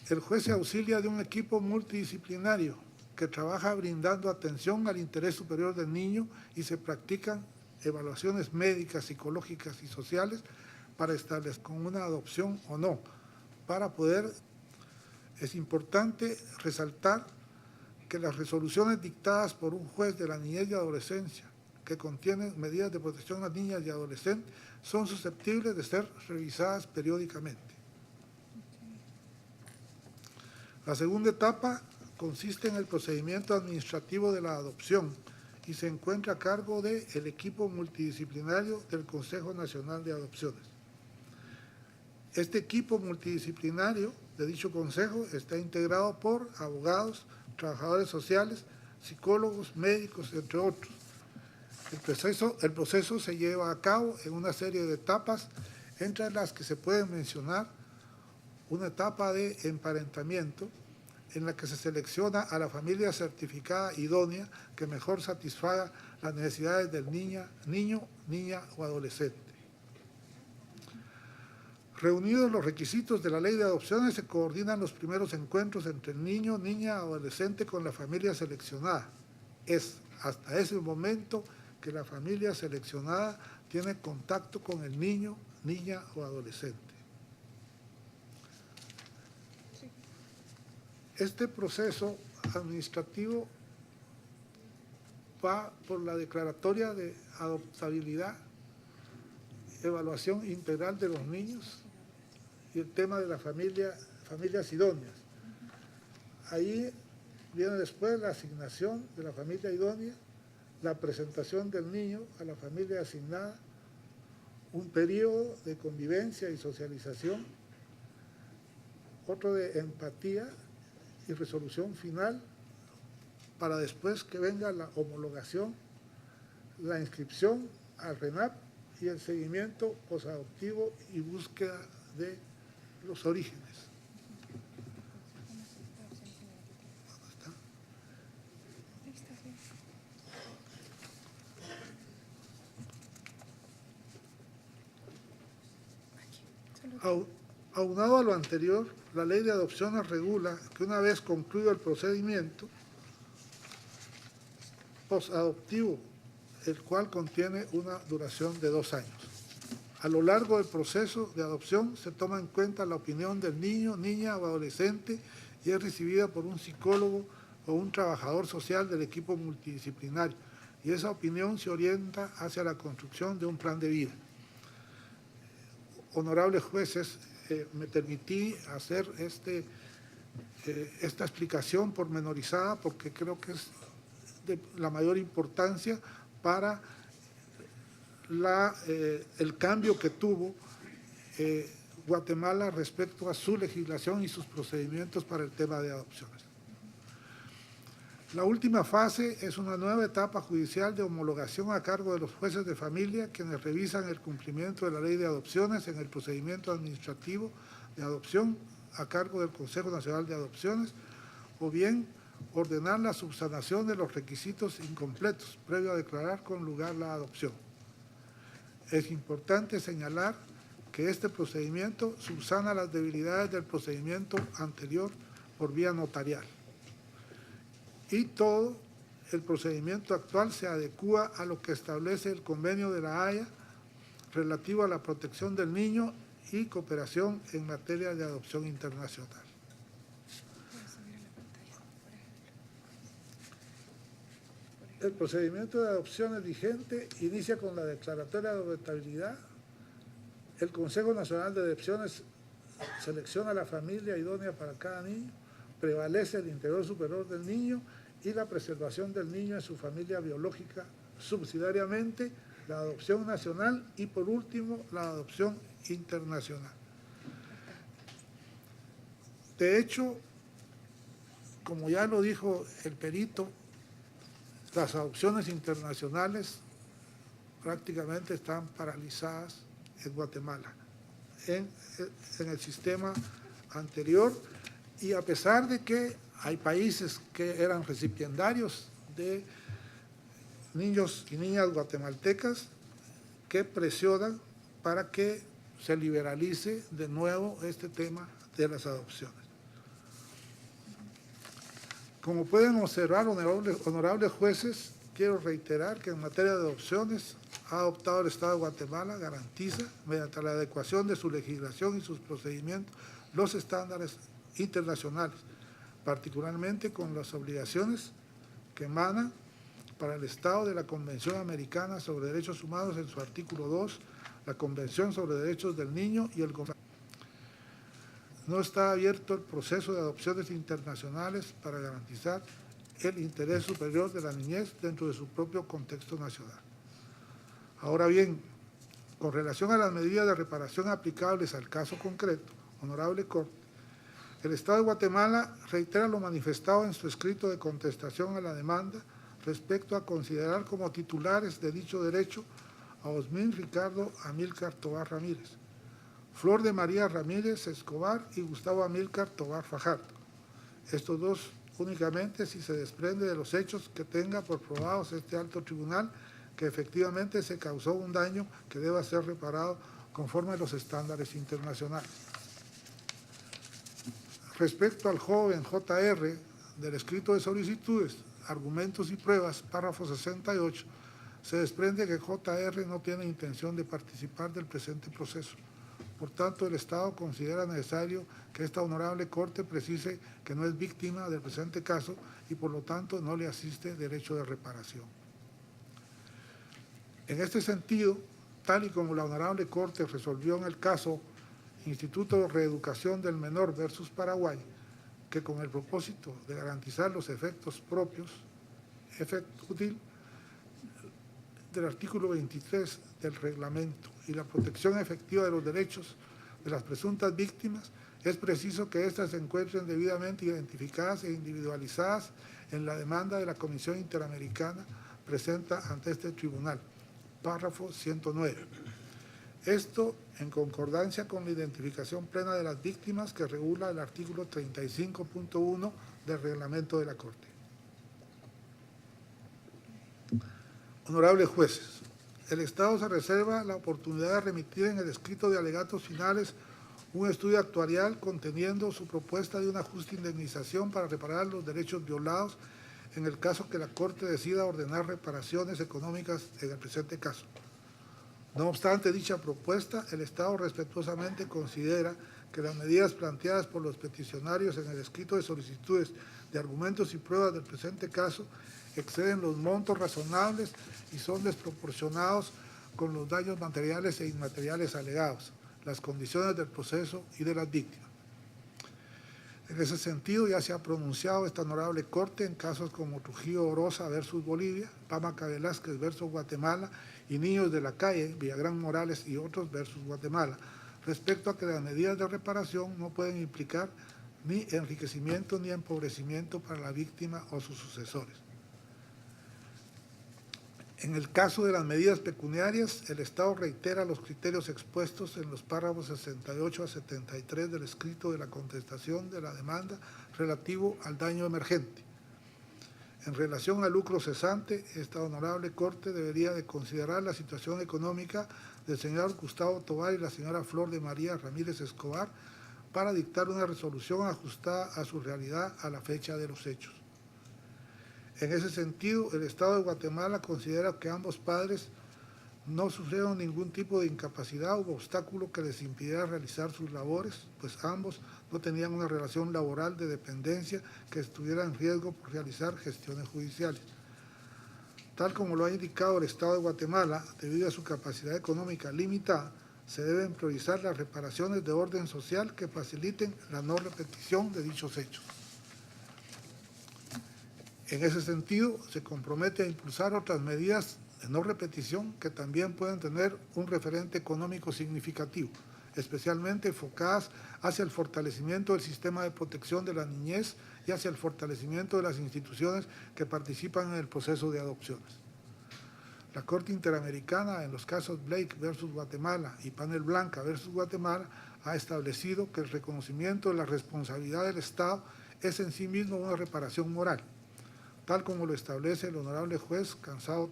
el juez se auxilia de un equipo multidisciplinario que trabaja brindando atención al interés superior del niño y se practican evaluaciones médicas, psicológicas y sociales para establecer con una adopción o no. Es importante resaltar que las resoluciones dictadas por un juez de la niñez y adolescencia que contienen medidas de protección a niñas y adolescentes son susceptibles de ser revisadas periódicamente. La segunda etapa consiste en el procedimiento administrativo de la adopción y se encuentra a cargo del equipo multidisciplinario del Consejo Nacional de Adopciones. Este equipo multidisciplinario de dicho consejo está integrado por abogados, trabajadores sociales, psicólogos, médicos, entre otros. El proceso se lleva a cabo en una serie de etapas, entre las que se pueden mencionar una etapa de emparentamiento, en la que se selecciona a la familia certificada idónea que mejor satisfaga las necesidades del niño, niña o adolescente. Reunidos los requisitos de la ley de adopciones, se coordinan los primeros encuentros entre el niño, niña o adolescente con la familia seleccionada. Es hasta ese momento que la familia seleccionada tiene contacto con el niño, niña o adolescente. Este proceso administrativo va por la declaratoria de adoptabilidad, evaluación integral de los niños y el tema de la familias idóneas. Ahí viene después la asignación de la familia idónea, la presentación del niño a la familia asignada, un periodo de convivencia y socialización, otro de empatía y resolución final, para después que venga la homologación, la inscripción al RENAP y el seguimiento posadoptivo y búsqueda de los orígenes. Aunado a lo anterior, la ley de adopciones regula que una vez concluido el procedimiento posadoptivo, el cual contiene una duración de 2 años. A lo largo del proceso de adopción se toma en cuenta la opinión del niño, niña o adolescente y es recibida por un psicólogo o un trabajador social del equipo multidisciplinario, y esa opinión se orienta hacia la construcción de un plan de vida. Honorables jueces, me permití hacer esta explicación pormenorizada porque creo que es de la mayor importancia para el cambio que tuvo Guatemala respecto a su legislación y sus procedimientos para el tema de adopciones. La última fase es una nueva etapa judicial de homologación a cargo de los jueces de familia, quienes revisan el cumplimiento de la ley de adopciones en el procedimiento administrativo de adopción a cargo del Consejo Nacional de Adopciones, o bien ordenar la subsanación de los requisitos incompletos previo a declarar con lugar la adopción. Es importante señalar que este procedimiento subsana las debilidades del procedimiento anterior por vía notarial. Y todo el procedimiento actual se adecúa a lo que establece el Convenio de la Haya relativo a la protección del niño y cooperación en materia de adopción internacional. El procedimiento de adopción vigente inicia con la declaratoria de adoptabilidad. El Consejo Nacional de Adopciones selecciona la familia idónea para cada niño, prevalece el interés superior del niño y la preservación del niño en su familia biológica, subsidiariamente la adopción nacional y por último la adopción internacional. De hecho, como ya lo dijo el perito, las adopciones internacionales prácticamente están paralizadas en Guatemala, en el sistema anterior, y a pesar de que hay países que eran recipiendarios de niños y niñas guatemaltecas que presionan para que se liberalice de nuevo este tema de las adopciones. Como pueden observar, honorables jueces, quiero reiterar que en materia de adopciones ha adoptado el Estado de Guatemala, garantiza, mediante la adecuación de su legislación y sus procedimientos, los estándares internacionales, particularmente con las obligaciones que emanan para el Estado de la Convención Americana sobre Derechos Humanos en su artículo 2, la Convención sobre Derechos del Niño y el no está abierto el proceso de adopciones internacionales para garantizar el interés superior de la niñez dentro de su propio contexto nacional. Ahora bien, con relación a las medidas de reparación aplicables al caso concreto, Honorable Corte, el Estado de Guatemala reitera lo manifestado en su escrito de contestación a la demanda respecto a considerar como titulares de dicho derecho a Osmín Ricardo Amílcar Tobar Ramírez, Flor de María Ramírez Escobar y Gustavo Amílcar Tobar Fajardo. Estos dos únicamente si se desprende de los hechos que tenga por probados este alto tribunal que efectivamente se causó un daño que deba ser reparado conforme a los estándares internacionales. Respecto al joven J.R. del escrito de solicitudes, argumentos y pruebas, párrafo 68, se desprende que J.R. no tiene intención de participar del presente proceso. Por tanto, el Estado considera necesario que esta honorable Corte precise que no es víctima del presente caso y por lo tanto no le asiste derecho de reparación. En este sentido, tal y como la honorable Corte resolvió en el caso Instituto de Reeducación del Menor versus Paraguay, que con el propósito de garantizar los efectos propios, efecto útil del artículo 23 del reglamento y la protección efectiva de los derechos de las presuntas víctimas, es preciso que éstas se encuentren debidamente identificadas e individualizadas en la demanda de la Comisión Interamericana presenta ante este tribunal, párrafo 109. Esto en concordancia con la identificación plena de las víctimas que regula el artículo 35.1 del reglamento de la Corte. Honorables jueces, el Estado se reserva la oportunidad de remitir en el escrito de alegatos finales un estudio actuarial conteniendo su propuesta de una justa indemnización para reparar los derechos violados en el caso que la Corte decida ordenar reparaciones económicas en el presente caso. No obstante dicha propuesta, el Estado respetuosamente considera que las medidas planteadas por los peticionarios en el escrito de solicitudes de argumentos y pruebas del presente caso exceden los montos razonables y son desproporcionados con los daños materiales e inmateriales alegados, las condiciones del proceso y de las víctimas. En ese sentido, ya se ha pronunciado esta honorable Corte en casos como Trujillo Oroza versus Bolivia, Pamaca Velázquez versus Guatemala y Niños de la Calle, Villagrán Morales y otros versus Guatemala, respecto a que las medidas de reparación no pueden implicar ni enriquecimiento ni empobrecimiento para la víctima o sus sucesores. En el caso de las medidas pecuniarias, el Estado reitera los criterios expuestos en los párrafos 68 a 73 del escrito de la contestación de la demanda relativo al daño emergente. En relación al lucro cesante, esta honorable Corte debería de considerar la situación económica del señor Gustavo Tobar y la señora Flor de María Ramírez Escobar para dictar una resolución ajustada a su realidad a la fecha de los hechos. En ese sentido, el Estado de Guatemala considera que ambos padres no sufrieron ningún tipo de incapacidad u obstáculo que les impidiera realizar sus labores, pues ambos no tenían una relación laboral de dependencia que estuviera en riesgo por realizar gestiones judiciales. Tal como lo ha indicado el Estado de Guatemala, debido a su capacidad económica limitada, se deben priorizar las reparaciones de orden social que faciliten la no repetición de dichos hechos. En ese sentido, se compromete a impulsar otras medidas de no repetición que también pueden tener un referente económico significativo, especialmente enfocadas hacia el fortalecimiento del sistema de protección de la niñez y hacia el fortalecimiento de las instituciones que participan en el proceso de adopciones. La Corte Interamericana, en los casos Blake versus Guatemala y Panel Blanca versus Guatemala, ha establecido que el reconocimiento de la responsabilidad del Estado es en sí mismo una reparación moral, tal como lo establece el honorable juez Cansado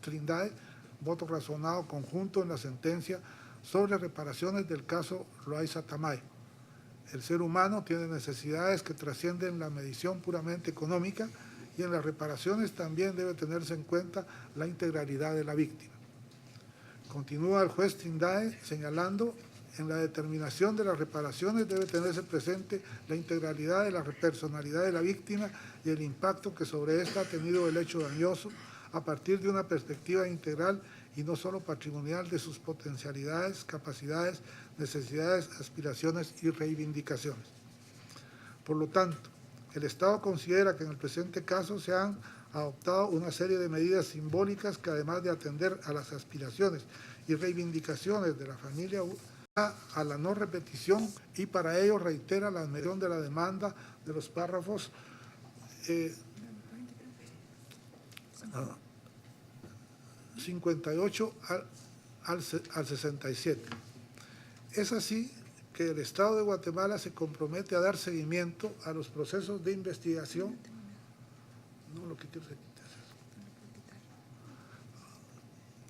Trindade, voto razonado conjunto en la sentencia sobre reparaciones del caso Loaiza Tamayo. El ser humano tiene necesidades que trascienden la medición puramente económica y en las reparaciones también debe tenerse en cuenta la integralidad de la víctima. Continúa el juez Trindade señalando: en la determinación de las reparaciones debe tenerse presente la integralidad de la personalidad de la víctima y el impacto que sobre ésta ha tenido el hecho dañoso a partir de una perspectiva integral y no solo patrimonial de sus potencialidades, capacidades, necesidades, aspiraciones y reivindicaciones. Por lo tanto, el Estado considera que en el presente caso se han adoptado una serie de medidas simbólicas que, además de atender a las aspiraciones y reivindicaciones de la familia, a la no repetición, y para ello reitera la admisión de la demanda de los párrafos 58 al 67. Es así que el Estado de Guatemala se compromete a dar seguimiento a los procesos de investigación. No lo quité,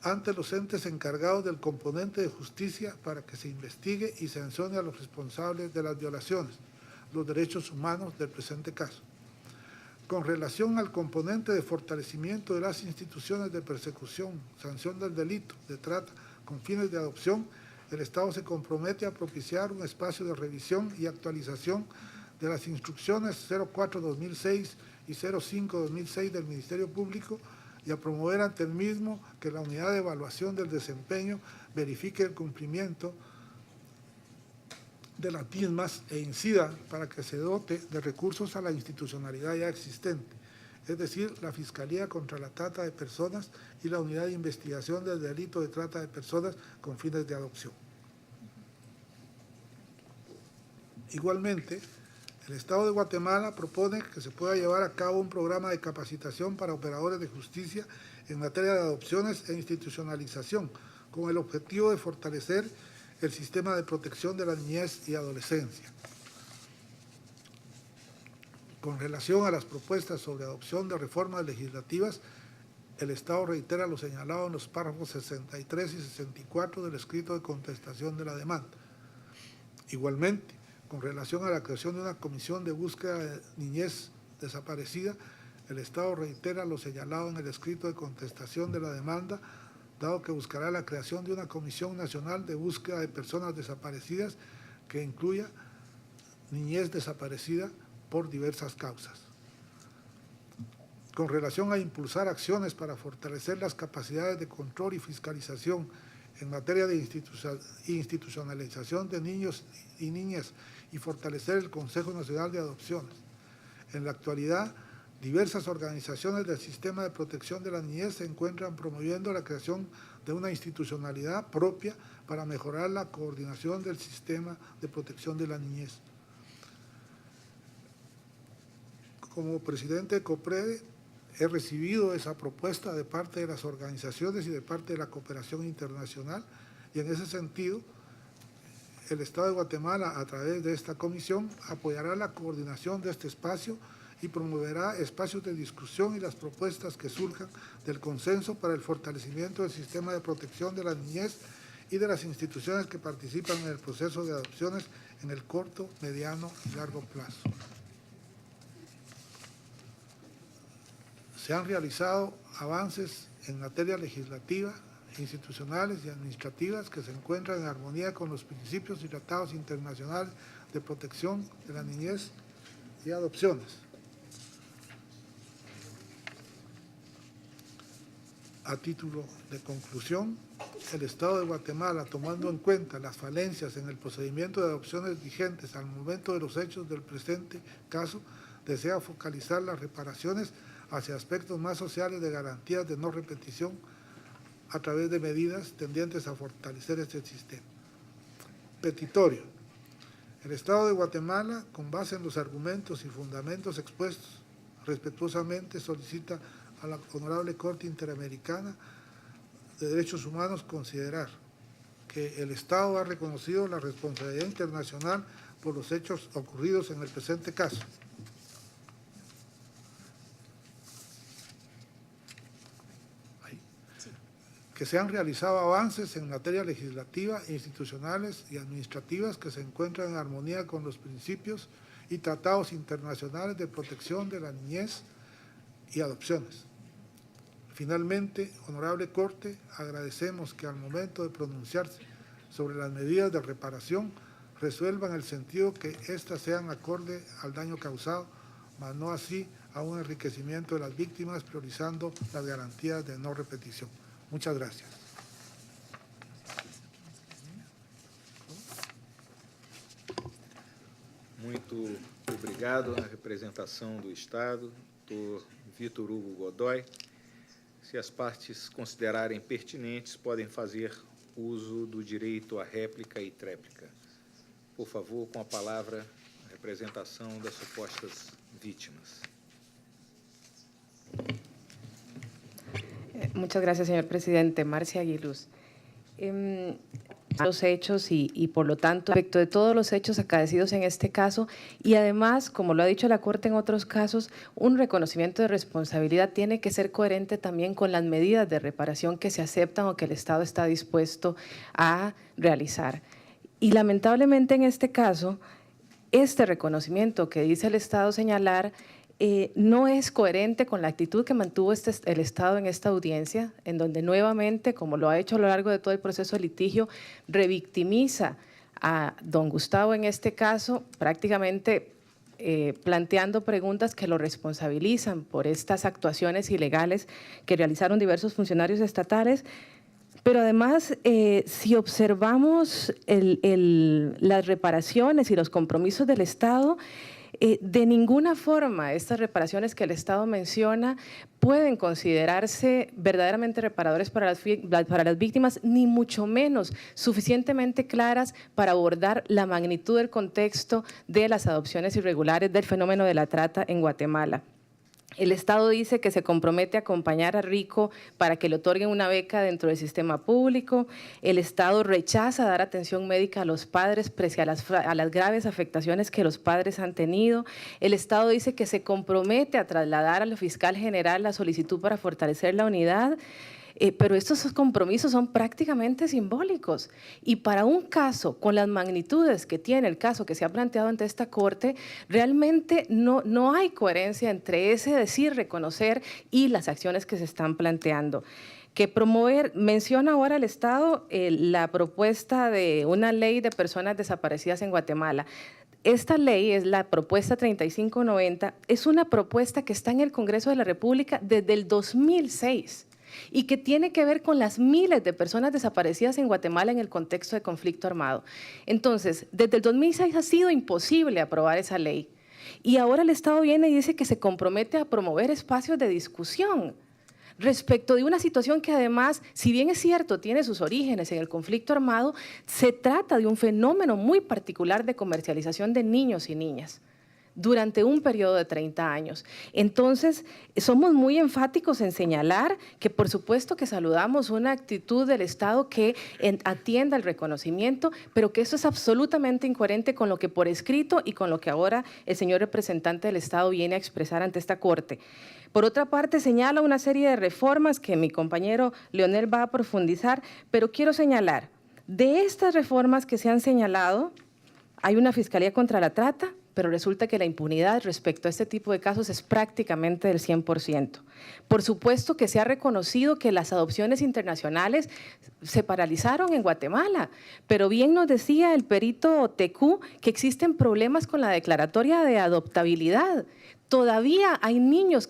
ante los entes encargados del componente de justicia para que se investigue y sancione a los responsables de las violaciones, los derechos humanos del presente caso. Con relación al componente de fortalecimiento de las instituciones de persecución, sanción del delito de trata con fines de adopción, el Estado se compromete a propiciar un espacio de revisión y actualización de las instrucciones 04-2006 y 05-2006 del Ministerio Público y a promover ante el mismo que la unidad de evaluación del desempeño verifique el cumplimiento de las mismas e incida para que se dote de recursos a la institucionalidad ya existente, es decir, la Fiscalía contra la Trata de Personas y la Unidad de Investigación del Delito de Trata de Personas con fines de adopción. Igualmente, el Estado de Guatemala propone que se pueda llevar a cabo un programa de capacitación para operadores de justicia en materia de adopciones e institucionalización, con el objetivo de fortalecer el sistema de protección de la niñez y adolescencia. Con relación a las propuestas sobre adopción de reformas legislativas, el Estado reitera lo señalado en los párrafos 63 y 64 del escrito de contestación de la demanda. Igualmente, con relación a la creación de una comisión de búsqueda de niñez desaparecida, el Estado reitera lo señalado en el escrito de contestación de la demanda, dado que buscará la creación de una Comisión Nacional de Búsqueda de Personas Desaparecidas que incluya niñez desaparecida por diversas causas. Con relación a impulsar acciones para fortalecer las capacidades de control y fiscalización en materia de institucionalización de niños y niñas y fortalecer el Consejo Nacional de Adopciones. En la actualidad, diversas organizaciones del sistema de protección de la niñez se encuentran promoviendo la creación de una institucionalidad propia para mejorar la coordinación del sistema de protección de la niñez. Como presidente de COPREDE, he recibido esa propuesta de parte de las organizaciones y de parte de la cooperación internacional, y en ese sentido, el Estado de Guatemala, a través de esta comisión, apoyará la coordinación de este espacio y promoverá espacios de discusión y las propuestas que surjan del consenso para el fortalecimiento del sistema de protección de la niñez y de las instituciones que participan en el proceso de adopciones en el corto, mediano y largo plazo. Se han realizado avances en materia legislativa, institucionales y administrativas que se encuentran en armonía con los principios y tratados internacionales de protección de la niñez y adopciones. A título de conclusión, el Estado de Guatemala, tomando en cuenta las falencias en el procedimiento de adopciones vigentes al momento de los hechos del presente caso, desea focalizar las reparaciones hacia aspectos más sociales de garantías de no repetición a través de medidas tendientes a fortalecer este sistema. Petitorio. El Estado de Guatemala, con base en los argumentos y fundamentos expuestos, respetuosamente solicita a la Honorable Corte Interamericana de Derechos Humanos considerar que el Estado ha reconocido la responsabilidad internacional por los hechos ocurridos en el presente caso. Que se han realizado avances en materia legislativa, institucionales y administrativas que se encuentran en armonía con los principios y tratados internacionales de protección de la niñez y adopciones. Finalmente, Honorable Corte, agradecemos que al momento de pronunciarse sobre las medidas de reparación resuelvan el sentido que éstas sean acorde al daño causado, mas no así a un enriquecimiento de las víctimas, priorizando las garantías de no repetición. Muchas gracias. Muito obrigado à representação do Estado, doutor Vitor Hugo Godoy. Se as partes considerarem pertinentes, podem fazer uso do direito à réplica e tréplica. Por favor, com a palavra, a representação das supostas vítimas. Muchas gracias, señor presidente. Marcia Aguiluz. Los hechos y por lo tanto, respecto de todos los hechos acaecidos en este caso y además, como lo ha dicho la Corte en otros casos, un reconocimiento de responsabilidad tiene que ser coherente también con las medidas de reparación que se aceptan o que el Estado está dispuesto a realizar. Y lamentablemente en este caso, este reconocimiento que dice el Estado señalar no es coherente con la actitud que mantuvo el Estado en esta audiencia, en donde nuevamente, como lo ha hecho a lo largo de todo el proceso de litigio, revictimiza a don Gustavo en este caso, prácticamente planteando preguntas que lo responsabilizan por estas actuaciones ilegales que realizaron diversos funcionarios estatales. Pero además, si observamos las reparaciones y los compromisos del Estado, de ninguna forma estas reparaciones que el Estado menciona pueden considerarse verdaderamente reparadores para las víctimas, ni mucho menos suficientemente claras para abordar la magnitud del contexto de las adopciones irregulares del fenómeno de la trata en Guatemala. El Estado dice que se compromete a acompañar a Rico para que le otorguen una beca dentro del sistema público. El Estado rechaza dar atención médica a los padres pese a las graves afectaciones que los padres han tenido. El Estado dice que se compromete a trasladar al fiscal general la solicitud para fortalecer la unidad. Pero estos compromisos son prácticamente simbólicos y para un caso con las magnitudes que tiene el caso que se ha planteado ante esta Corte, realmente no hay coherencia entre ese decir, reconocer y las acciones que se están planteando. Que promover, menciona ahora el Estado la propuesta de una ley de personas desaparecidas en Guatemala. Esta ley es la propuesta 3590, es una propuesta que está en el Congreso de la República desde el 2006. Y que tiene que ver con las miles de personas desaparecidas en Guatemala en el contexto de conflicto armado. Entonces, desde el 2006 ha sido imposible aprobar esa ley. Y ahora el Estado viene y dice que se compromete a promover espacios de discusión respecto de una situación que además, si bien es cierto, tiene sus orígenes en el conflicto armado, se trata de un fenómeno muy particular de comercialización de niños y niñas durante un periodo de 30 años. Entonces, somos muy enfáticos en señalar que, por supuesto, que saludamos una actitud del Estado que atienda el reconocimiento, pero que eso es absolutamente incoherente con lo que por escrito y con lo que ahora el señor representante del Estado viene a expresar ante esta Corte. Por otra parte, señala una serie de reformas que mi compañero Leonel va a profundizar, pero quiero señalar, de estas reformas que se han señalado, hay una Fiscalía contra la Trata, pero resulta que la impunidad respecto a este tipo de casos es prácticamente del 100%. Por supuesto que se ha reconocido que las adopciones internacionales se paralizaron en Guatemala, pero bien nos decía el perito TQ que existen problemas con la declaratoria de adoptabilidad. todavía hay niños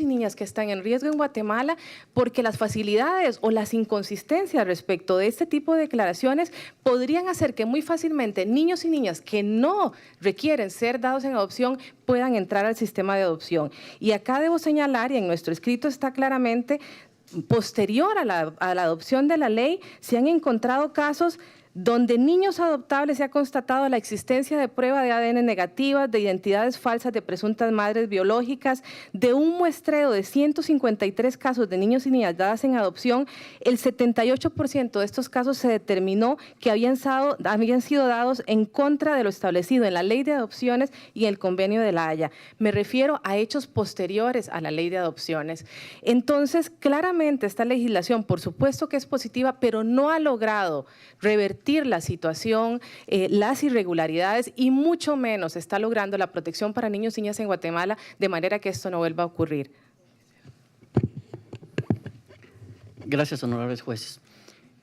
y niñas que están en riesgo en Guatemala porque las facilidades o las inconsistencias respecto de este tipo de declaraciones podrían hacer que muy fácilmente niños y niñas que no requieren ser dados en adopción puedan entrar al sistema de adopción. Y acá debo señalar, y en nuestro escrito está claramente, posterior a la adopción de la ley, se han encontrado casos donde niños adoptables se ha constatado la existencia de prueba de ADN negativas, de identidades falsas de presuntas madres biológicas, de un muestreo de 153 casos de niños y niñas dadas en adopción. El 78% de estos casos se determinó que habían sido dados en contra de lo establecido en la Ley de Adopciones y el Convenio de La Haya. Me refiero a hechos posteriores a la Ley de Adopciones. Entonces, claramente esta legislación, por supuesto que es positiva, pero no ha logrado revertir la situación, las irregularidades y mucho menos está logrando la protección para niños y niñas en Guatemala de manera que esto no vuelva a ocurrir. Gracias, honorables jueces.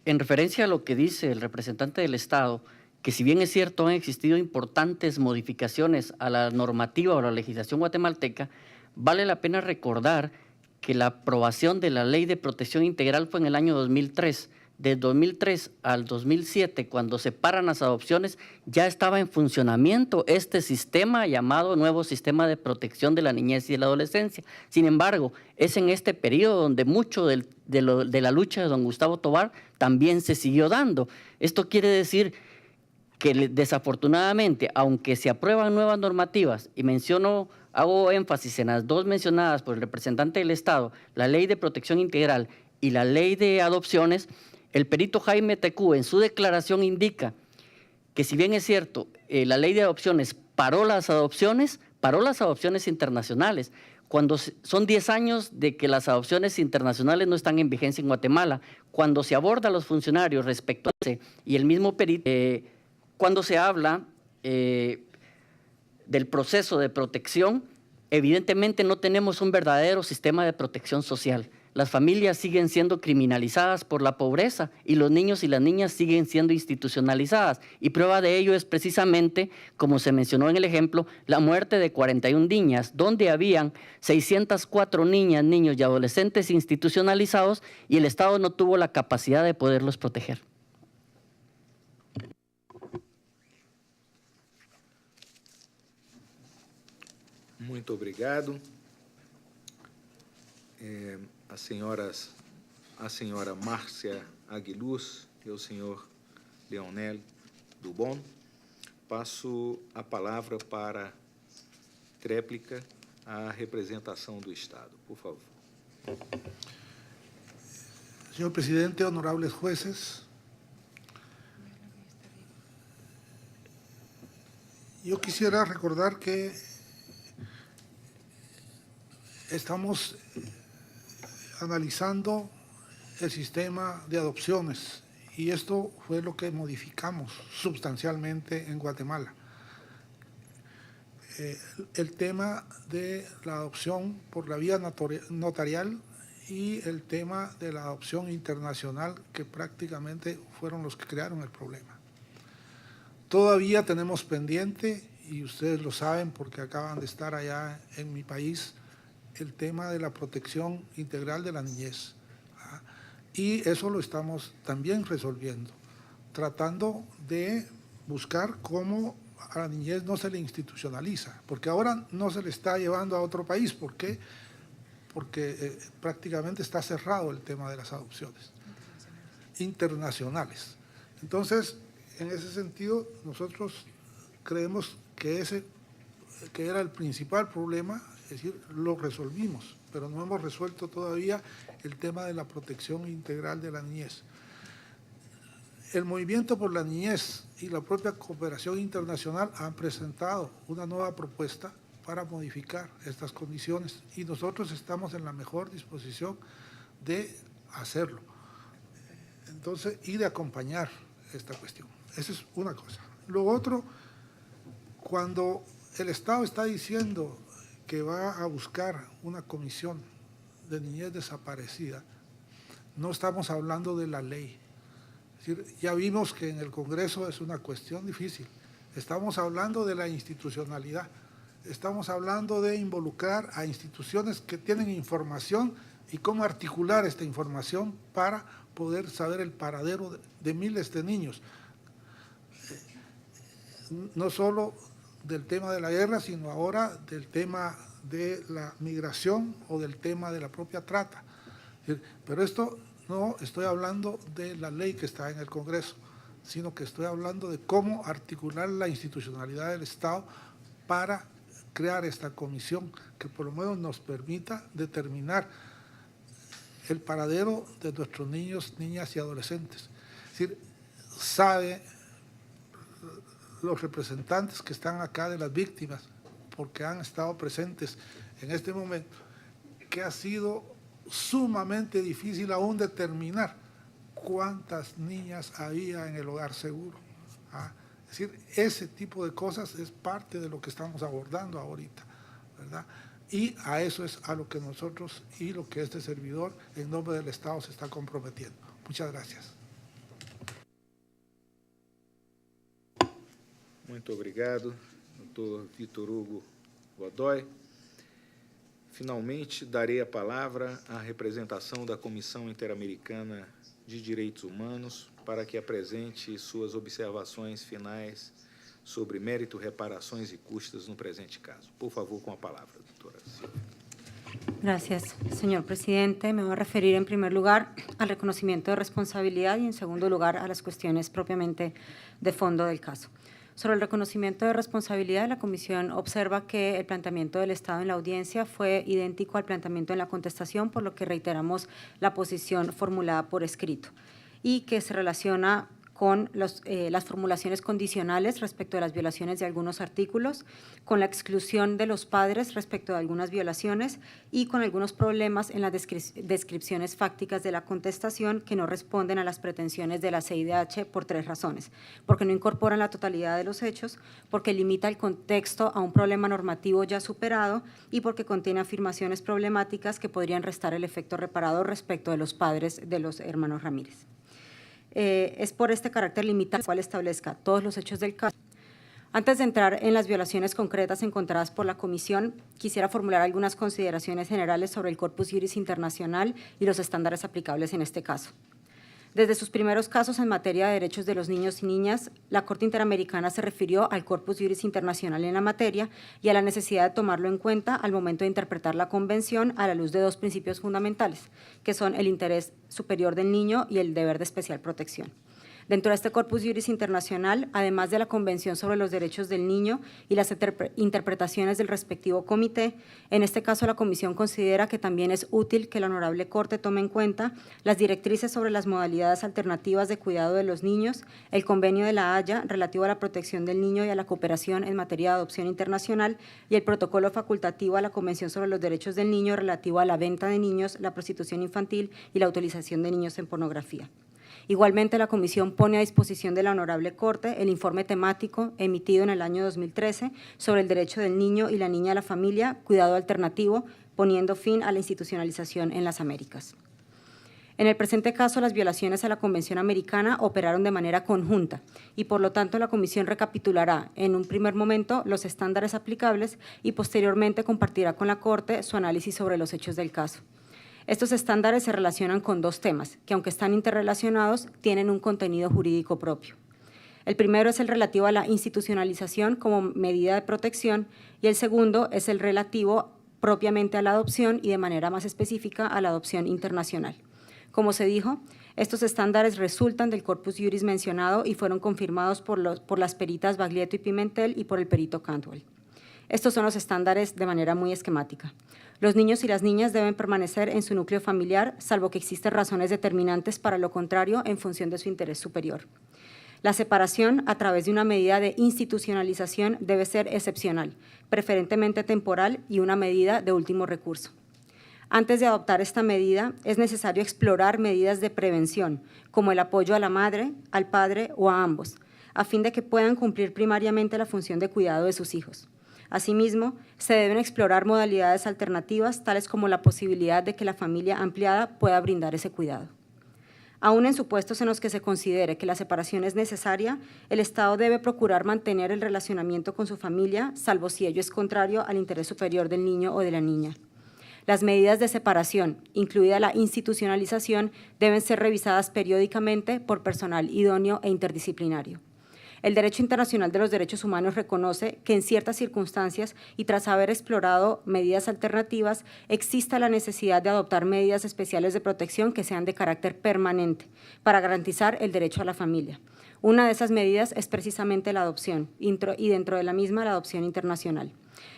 En referencia a lo que dice el representante del Estado, que si bien es cierto han existido importantes modificaciones a la normativa o la legislación guatemalteca, vale la pena recordar que la aprobación de la Ley de Protección Integral fue en el año 2003. De 2003 al 2007, cuando se paran las adopciones, ya estaba en funcionamiento este sistema llamado Nuevo Sistema de Protección de la Niñez y de la Adolescencia. Sin embargo, es en este periodo donde mucho de la lucha de don Gustavo Tovar también se siguió dando. Esto quiere decir que desafortunadamente, aunque se aprueban nuevas normativas, y hago énfasis en las dos mencionadas por el representante del Estado, la Ley de Protección Integral y la Ley de Adopciones, el perito Jaime Tecú en su declaración indica que si bien es cierto, la Ley de Adopciones paró las adopciones internacionales, cuando son 10 años de que las adopciones internacionales no están en vigencia en Guatemala. Cuando se aborda a los funcionarios respecto a ese, y el mismo perito, cuando se habla del proceso de protección, evidentemente no tenemos un verdadero sistema de protección social. Las familias siguen siendo criminalizadas por la pobreza y los niños y las niñas siguen siendo institucionalizadas. Y prueba de ello es precisamente, como se mencionó en el ejemplo, la muerte de 41 niñas, donde habían 604 niñas, niños y adolescentes institucionalizados y el Estado no tuvo la capacidad de poderlos proteger. Muito obrigado. A senhora Márcia Aguiluz e o senhor Leonel Dubon. Passo a palavra para tréplica à representação do Estado. Por favor. Señor presidente, honorables jueces, yo quisiera recordar que estamos analizando el sistema de adopciones y esto fue lo que modificamos sustancialmente en Guatemala. El tema de la adopción por la vía notarial y el tema de la adopción internacional, que prácticamente fueron los que crearon el problema. Todavía tenemos pendiente, y ustedes lo saben porque acaban de estar allá en mi país, el tema de la protección integral de la niñez. Y eso lo estamos también resolviendo, tratando de buscar cómo a la niñez no se le institucionaliza, porque ahora no se le está llevando a otro país. ¿Por qué? Porque prácticamente está cerrado el tema de las adopciones internacionales. Entonces, en ese sentido, nosotros creemos que ese que era el principal problema, es decir, lo resolvimos, pero no hemos resuelto todavía el tema de la protección integral de la niñez. El Movimiento por la Niñez y la propia cooperación internacional han presentado una nueva propuesta para modificar estas condiciones y nosotros estamos en la mejor disposición de hacerlo. Entonces, y de acompañar esta cuestión. Esa es una cosa. Lo otro, cuando el Estado está diciendo que va a buscar una comisión de niñez desaparecida, no estamos hablando de la ley. Es decir, ya vimos que en el Congreso es una cuestión difícil. Estamos hablando de la institucionalidad. estamos hablando de involucrar a instituciones que tienen información y cómo articular esta información para poder saber el paradero de miles de niños. No solo del tema de la guerra, sino ahora del tema de la migración o del tema de la propia trata. Pero esto no estoy hablando de la ley que está en el Congreso, sino que estoy hablando de cómo articular la institucionalidad del Estado para crear esta comisión que por lo menos nos permita determinar el paradero de nuestros niños, niñas y adolescentes. Es decir, sabe los representantes que están acá de las víctimas, porque han estado presentes en este momento, que ha sido sumamente difícil aún determinar cuántas niñas había en el hogar seguro. Es decir, ese tipo de cosas es parte de lo que estamos abordando ahorita, ¿verdad? Y a eso es a lo que nosotros y lo que este servidor en nombre del Estado se está comprometiendo. Muchas gracias. Muito obrigado, doutor Vitor Hugo Godoy. Finalmente, darei a palavra à representação da Comissão Interamericana de Direitos Humanos para que apresente suas observações finais sobre mérito, reparações e custas no presente caso. Por favor, com a palavra, doutora Silvia. Gracias, señor presidente. Me voy a referir en primer lugar al reconocimiento de responsabilidad y en segundo lugar a las cuestiones propiamente de fondo del caso. Sobre el reconocimiento de responsabilidad, la Comisión observa que el planteamiento del Estado en la audiencia fue idéntico al planteamiento en la contestación, por lo que reiteramos la posición formulada por escrito y que se relaciona con las formulaciones condicionales respecto de las violaciones de algunos artículos, con la exclusión de los padres respecto de algunas violaciones y con algunos problemas en las descripciones fácticas de la contestación que no responden a las pretensiones de la CIDH por tres razones: porque no incorporan la totalidad de los hechos, porque limita el contexto a un problema normativo ya superado y porque contiene afirmaciones problemáticas que podrían restar el efecto reparador respecto de los padres de los hermanos Ramírez. Es por este carácter limitado el cual establezca todos los hechos del caso. Antes de entrar en las violaciones concretas encontradas por la Comisión, quisiera formular algunas consideraciones generales sobre el Corpus Juris Internacional y los estándares aplicables en este caso. Desde sus primeros casos en materia de derechos de los niños y niñas, la Corte Interamericana se refirió al Corpus Juris Internacional en la materia y a la necesidad de tomarlo en cuenta al momento de interpretar la Convención a la luz de dos principios fundamentales, que son el interés superior del niño y el deber de especial protección. Dentro de este Corpus Juris Internacional, además de la Convención sobre los Derechos del Niño y las interpretaciones del respectivo comité, en este caso la Comisión considera que también es útil que la Honorable Corte tome en cuenta las directrices sobre las modalidades alternativas de cuidado de los niños, el Convenio de la Haya relativo a la protección del niño y a la cooperación en materia de adopción internacional y el protocolo facultativo a la Convención sobre los Derechos del Niño relativo a la venta de niños, la prostitución infantil y la utilización de niños en pornografía. Igualmente, la Comisión pone a disposición de la Honorable Corte el informe temático emitido en el año 2013 sobre el derecho del niño y la niña a la familia, cuidado alternativo, poniendo fin a la institucionalización en las Américas. En el presente caso, las violaciones a la Convención Americana operaron de manera conjunta y, por lo tanto, la Comisión recapitulará en un primer momento los estándares aplicables y posteriormente compartirá con la Corte su análisis sobre los hechos del caso. Estos estándares se relacionan con dos temas, que aunque están interrelacionados, tienen un contenido jurídico propio. El primero es el relativo a la institucionalización como medida de protección y el segundo es el relativo propiamente a la adopción y de manera más específica a la adopción internacional. Como se dijo, estos estándares resultan del Corpus Juris mencionado y fueron confirmados por las peritas Baglietto y Pimentel y por el perito Cantwell. Estos son los estándares de manera muy esquemática. Los niños y las niñas deben permanecer en su núcleo familiar, salvo que existen razones determinantes para lo contrario en función de su interés superior. La separación a través de una medida de institucionalización debe ser excepcional, preferentemente temporal y una medida de último recurso. Antes de adoptar esta medida, es necesario explorar medidas de prevención, como el apoyo a la madre, al padre o a ambos, a fin de que puedan cumplir primariamente la función de cuidado de sus hijos. Asimismo, se deben explorar modalidades alternativas, tales como la posibilidad de que la familia ampliada pueda brindar ese cuidado. Aún en supuestos en los que se considere que la separación es necesaria, el Estado debe procurar mantener el relacionamiento con su familia, salvo si ello es contrario al interés superior del niño o de la niña. Las medidas de separación, incluida la institucionalización, deben ser revisadas periódicamente por personal idóneo e interdisciplinario. El derecho internacional de los derechos humanos reconoce que en ciertas circunstancias y tras haber explorado medidas alternativas, exista la necesidad de adoptar medidas especiales de protección que sean de carácter permanente para garantizar el derecho a la familia. Una de esas medidas es precisamente la adopción y dentro de la misma la adopción internacional.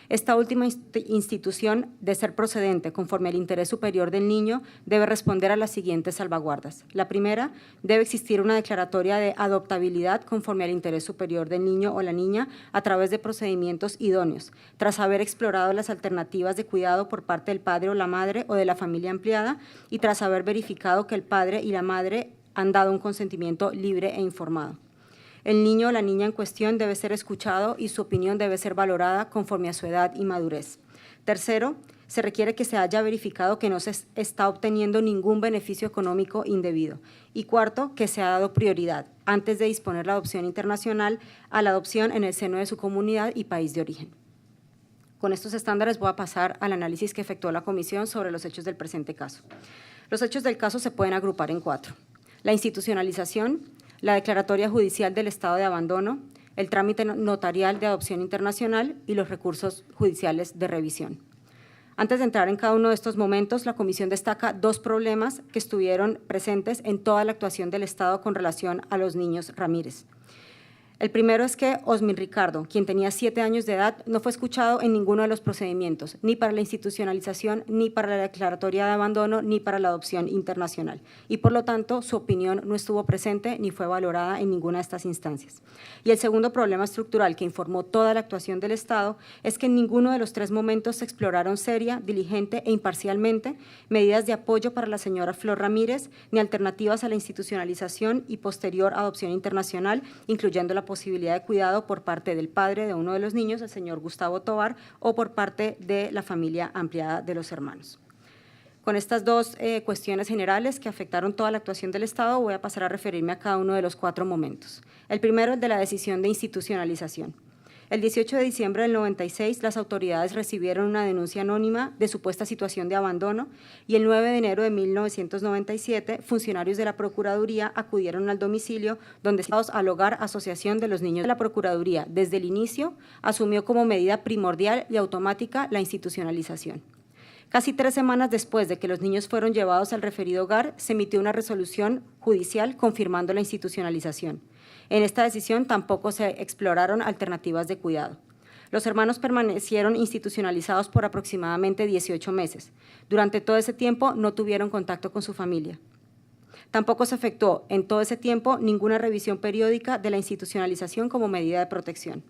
Esta última institución, de ser procedente conforme al interés superior del niño, debe responder a las siguientes salvaguardas. La primera, debe existir una declaratoria de adoptabilidad conforme al interés superior del niño o la niña a través de procedimientos idóneos, tras haber explorado las alternativas de cuidado por parte del padre o la madre o de la familia ampliada y tras haber verificado que el padre y la madre han dado un consentimiento libre e informado. El niño o la niña en cuestión debe ser escuchado y su opinión debe ser valorada conforme a su edad y madurez. Tercero, se requiere que se haya verificado que no se está obteniendo ningún beneficio económico indebido. Y cuarto, que se ha dado prioridad, antes de disponer la adopción internacional, a la adopción en el seno de su comunidad y país de origen. Con estos estándares voy a pasar al análisis que efectuó la Comisión sobre los hechos del presente caso. Los hechos del caso se pueden agrupar en 4. La institucionalización, la declaratoria judicial del estado de abandono, el trámite notarial de adopción internacional y los recursos judiciales de revisión. Antes de entrar en cada uno de estos momentos, la Comisión destaca 2 problemas que estuvieron presentes en toda la actuación del Estado con relación a los niños Ramírez. El primero es que Osmin Ricardo, quien tenía 7 años de edad, no fue escuchado en ninguno de los procedimientos, ni para la institucionalización, ni para la declaratoria de abandono, ni para la adopción internacional. Y por lo tanto, su opinión no estuvo presente ni fue valorada en ninguna de estas instancias. Y el segundo problema estructural que informó toda la actuación del Estado es que en ninguno de los 3 momentos se exploraron seria, diligente e imparcialmente medidas de apoyo para la señora Flor Ramírez, ni alternativas a la institucionalización y posterior adopción internacional, incluyendo la posibilidad de cuidado por parte del padre de uno de los niños, el señor Gustavo Tovar, o por parte de la familia ampliada de los hermanos. Con estas 2 cuestiones generales que afectaron toda la actuación del Estado, voy a pasar a referirme a cada uno de los 4 momentos. El primero es de la decisión de institucionalización. El 18 de diciembre del 96, las autoridades recibieron una denuncia anónima de supuesta situación de abandono y el 9 de enero de 1997, funcionarios de la Procuraduría acudieron al domicilio donde al hogar Asociación de los Niños. La Procuraduría, desde el inicio, asumió como medida primordial y automática la institucionalización. Casi 3 semanas después de que los niños fueron llevados al referido hogar, se emitió una resolución judicial confirmando la institucionalización. En esta decisión tampoco se exploraron alternativas de cuidado. Los hermanos permanecieron institucionalizados por aproximadamente 18 meses. Durante todo ese tiempo no tuvieron contacto con su familia. Tampoco se efectuó en todo ese tiempo ninguna revisión periódica de la institucionalización como medida de protección.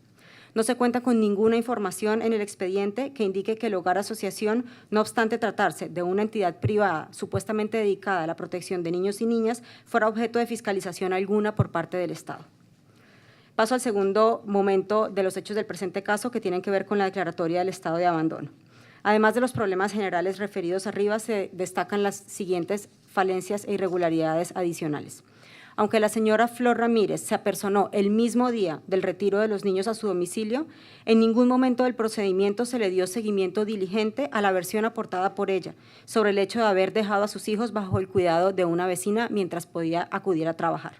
No se cuenta con ninguna información en el expediente que indique que el hogar asociación, no obstante tratarse de una entidad privada supuestamente dedicada a la protección de niños y niñas, fuera objeto de fiscalización alguna por parte del Estado. Paso al segundo momento de los hechos del presente caso, que tienen que ver con la declaratoria del estado de abandono. Además de los problemas generales referidos arriba, se destacan las siguientes falencias e irregularidades adicionales. Aunque la señora Flor Ramírez se apersonó el mismo día del retiro de los niños a su domicilio, en ningún momento del procedimiento se le dio seguimiento diligente a la versión aportada por ella sobre el hecho de haber dejado a sus hijos bajo el cuidado de una vecina mientras podía acudir a trabajar.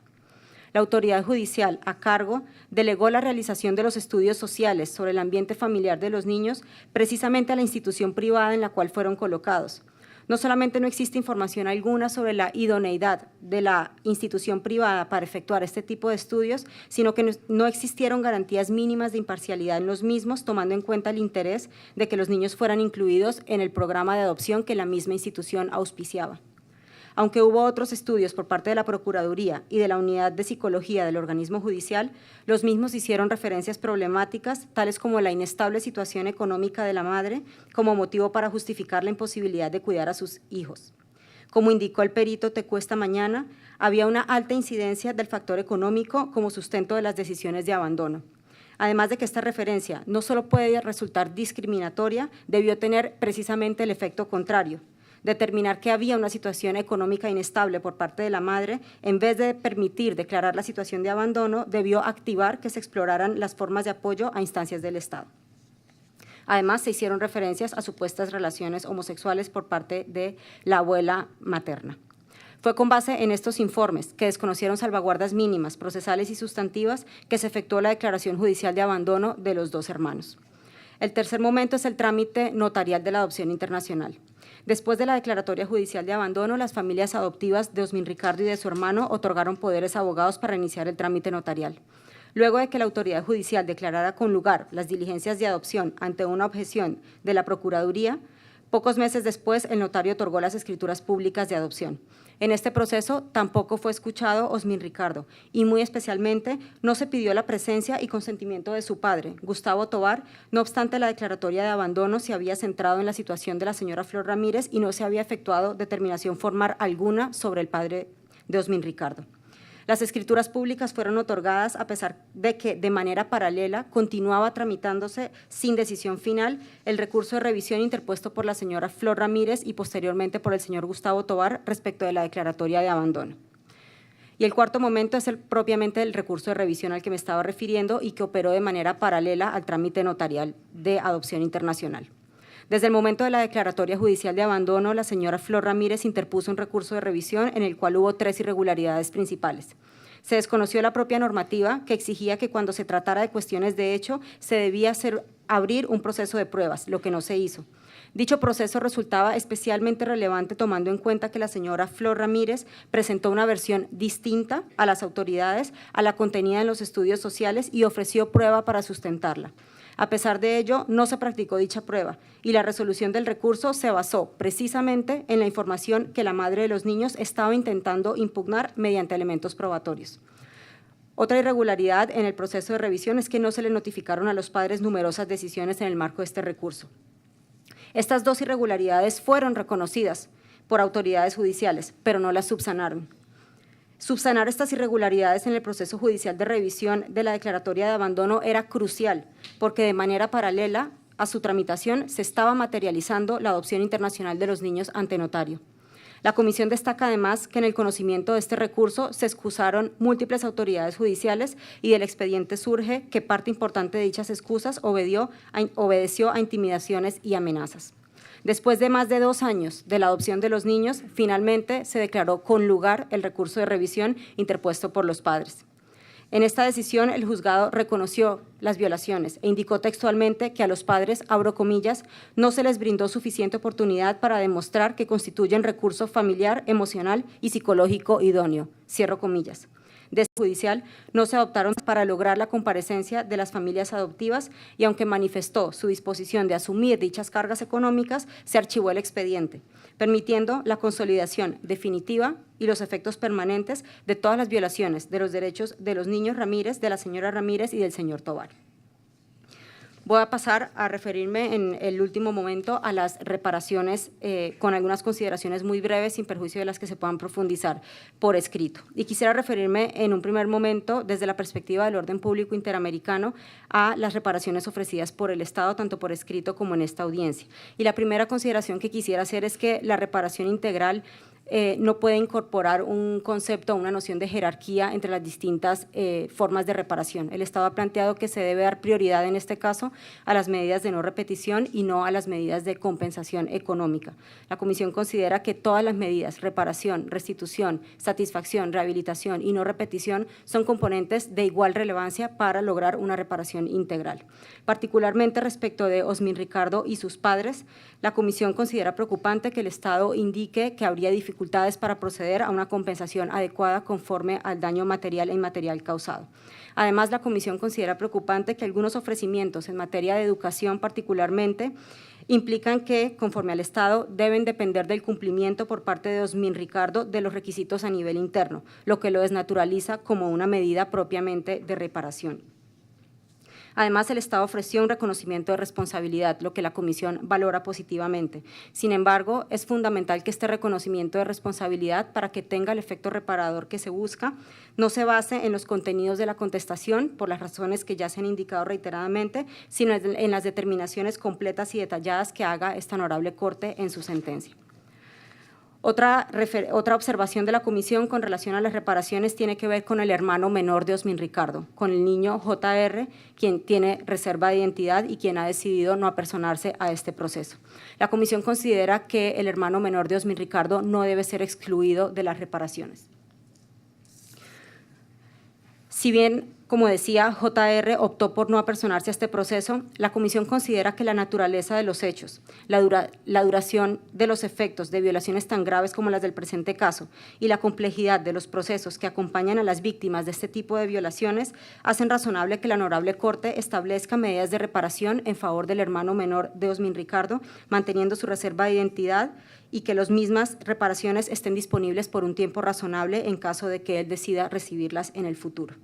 La autoridad judicial a cargo delegó la realización de los estudios sociales sobre el ambiente familiar de los niños precisamente a la institución privada en la cual fueron colocados. No solamente no existe información alguna sobre la idoneidad de la institución privada para efectuar este tipo de estudios, sino que no existieron garantías mínimas de imparcialidad en los mismos, tomando en cuenta el interés de que los niños fueran incluidos en el programa de adopción que la misma institución auspiciaba. Aunque hubo otros estudios por parte de la Procuraduría y de la Unidad de Psicología del organismo judicial, los mismos hicieron referencias problemáticas, tales como la inestable situación económica de la madre, como motivo para justificar la imposibilidad de cuidar a sus hijos. Como indicó el perito Tecuesta Mañana, había una alta incidencia del factor económico como sustento de las decisiones de abandono. Además de que esta referencia no solo puede resultar discriminatoria, debió tener precisamente el efecto contrario. determinar que había una situación económica inestable por parte de la madre, en vez de permitir declarar la situación de abandono, debió activar que se exploraran las formas de apoyo a instancias del Estado. Además, se hicieron referencias a supuestas relaciones homosexuales por parte de la abuela materna. Fue con base en estos informes, que desconocieron salvaguardas mínimas, procesales y sustantivas, que se efectuó la declaración judicial de abandono de los dos hermanos. El tercer momento es el trámite notarial de la adopción internacional. Después de la declaratoria judicial de abandono, las familias adoptivas de Osmin Ricardo y de su hermano otorgaron poderes a abogados para iniciar el trámite notarial. Luego de que la autoridad judicial declarara con lugar las diligencias de adopción ante una objeción de la Procuraduría, pocos meses después el notario otorgó las escrituras públicas de adopción. En este proceso tampoco fue escuchado Osmin Ricardo y muy especialmente no se pidió la presencia y consentimiento de su padre, Gustavo Tovar. No obstante, la declaratoria de abandono se había centrado en la situación de la señora Flor Ramírez y no se había efectuado determinación formal alguna sobre el padre de Osmin Ricardo. Las escrituras públicas fueron otorgadas a pesar de que, de manera paralela, continuaba tramitándose sin decisión final el recurso de revisión interpuesto por la señora Flor Ramírez y posteriormente por el señor Gustavo Tovar respecto de la declaratoria de abandono. Y el cuarto momento es propiamente el recurso de revisión al que me estaba refiriendo y que operó de manera paralela al trámite notarial de adopción internacional. Desde el momento de la declaratoria judicial de abandono, la señora Flor Ramírez interpuso un recurso de revisión en el cual hubo 3 irregularidades principales. Se desconoció la propia normativa que exigía que cuando se tratara de cuestiones de hecho se debía abrir un proceso de pruebas, lo que no se hizo. Dicho proceso resultaba especialmente relevante tomando en cuenta que la señora Flor Ramírez presentó una versión distinta a las autoridades a la contenida en los estudios sociales y ofreció prueba para sustentarla. A pesar de ello, no se practicó dicha prueba y la resolución del recurso se basó precisamente en la información que la madre de los niños estaba intentando impugnar mediante elementos probatorios. Otra irregularidad en el proceso de revisión es que no se le notificaron a los padres numerosas decisiones en el marco de este recurso. Estas 2 irregularidades fueron reconocidas por autoridades judiciales, pero no las subsanaron. Subsanar estas irregularidades en el proceso judicial de revisión de la declaratoria de abandono era crucial, porque de manera paralela a su tramitación se estaba materializando la adopción internacional de los niños ante notario. La comisión destaca además que en el conocimiento de este recurso se excusaron múltiples autoridades judiciales y del expediente surge que parte importante de dichas excusas obedeció a intimidaciones y amenazas. Después de más de 2 años de la adopción de los niños, finalmente se declaró con lugar el recurso de revisión interpuesto por los padres. En esta decisión, el juzgado reconoció las violaciones e indicó textualmente que a los padres, abro comillas, no se les brindó suficiente oportunidad para demostrar que constituyen recurso familiar, emocional y psicológico idóneo, cierro comillas. De este judicial no se adoptaron para lograr la comparecencia de las familias adoptivas y aunque manifestó su disposición de asumir dichas cargas económicas, se archivó el expediente, permitiendo la consolidación definitiva y los efectos permanentes de todas las violaciones de los derechos de los niños Ramírez, de la señora Ramírez y del señor Tovar. Voy a pasar a referirme en el último momento a las reparaciones con algunas consideraciones muy breves, sin perjuicio de las que se puedan profundizar por escrito. Y quisiera referirme en un primer momento, desde la perspectiva del orden público interamericano, a las reparaciones ofrecidas por el Estado, tanto por escrito como en esta audiencia. Y la primera consideración que quisiera hacer es que la reparación integral no puede incorporar un concepto o una noción de jerarquía entre las distintas formas de reparación. El Estado ha planteado que se debe dar prioridad en este caso a las medidas de no repetición y no a las medidas de compensación económica. La Comisión considera que todas las medidas, reparación, restitución, satisfacción, rehabilitación y no repetición, son componentes de igual relevancia para lograr una reparación integral. Particularmente respecto de Osmin Ricardo y sus padres, la Comisión considera preocupante que el Estado indique que habría dificultades para proceder a una compensación adecuada conforme al daño material e inmaterial causado. Además, la Comisión considera preocupante que algunos ofrecimientos en materia de educación particularmente implican que, conforme al Estado, deben depender del cumplimiento por parte de Osmin Ricardo de los requisitos a nivel interno, lo que lo desnaturaliza como una medida propiamente de reparación. Además, el Estado ofreció un reconocimiento de responsabilidad, lo que la Comisión valora positivamente. Sin embargo, es fundamental que este reconocimiento de responsabilidad, para que tenga el efecto reparador que se busca, no se base en los contenidos de la contestación, por las razones que ya se han indicado reiteradamente, sino en las determinaciones completas y detalladas que haga esta honorable Corte en su sentencia. Otra observación de la comisión con relación a las reparaciones tiene que ver con el hermano menor de Osmin Ricardo, con el niño JR, quien tiene reserva de identidad y quien ha decidido no apersonarse a este proceso. La comisión considera que el hermano menor de Osmin Ricardo no debe ser excluido de las reparaciones. Si bien, como decía, JR optó por no apersonarse a este proceso, la comisión considera que la naturaleza de los hechos, la duración de los efectos de violaciones tan graves como las del presente caso y la complejidad de los procesos que acompañan a las víctimas de este tipo de violaciones hacen razonable que la Honorable Corte establezca medidas de reparación en favor del hermano menor de Osmin Ricardo, manteniendo su reserva de identidad y que las mismas reparaciones estén disponibles por un tiempo razonable en caso de que él decida recibirlas en el futuro.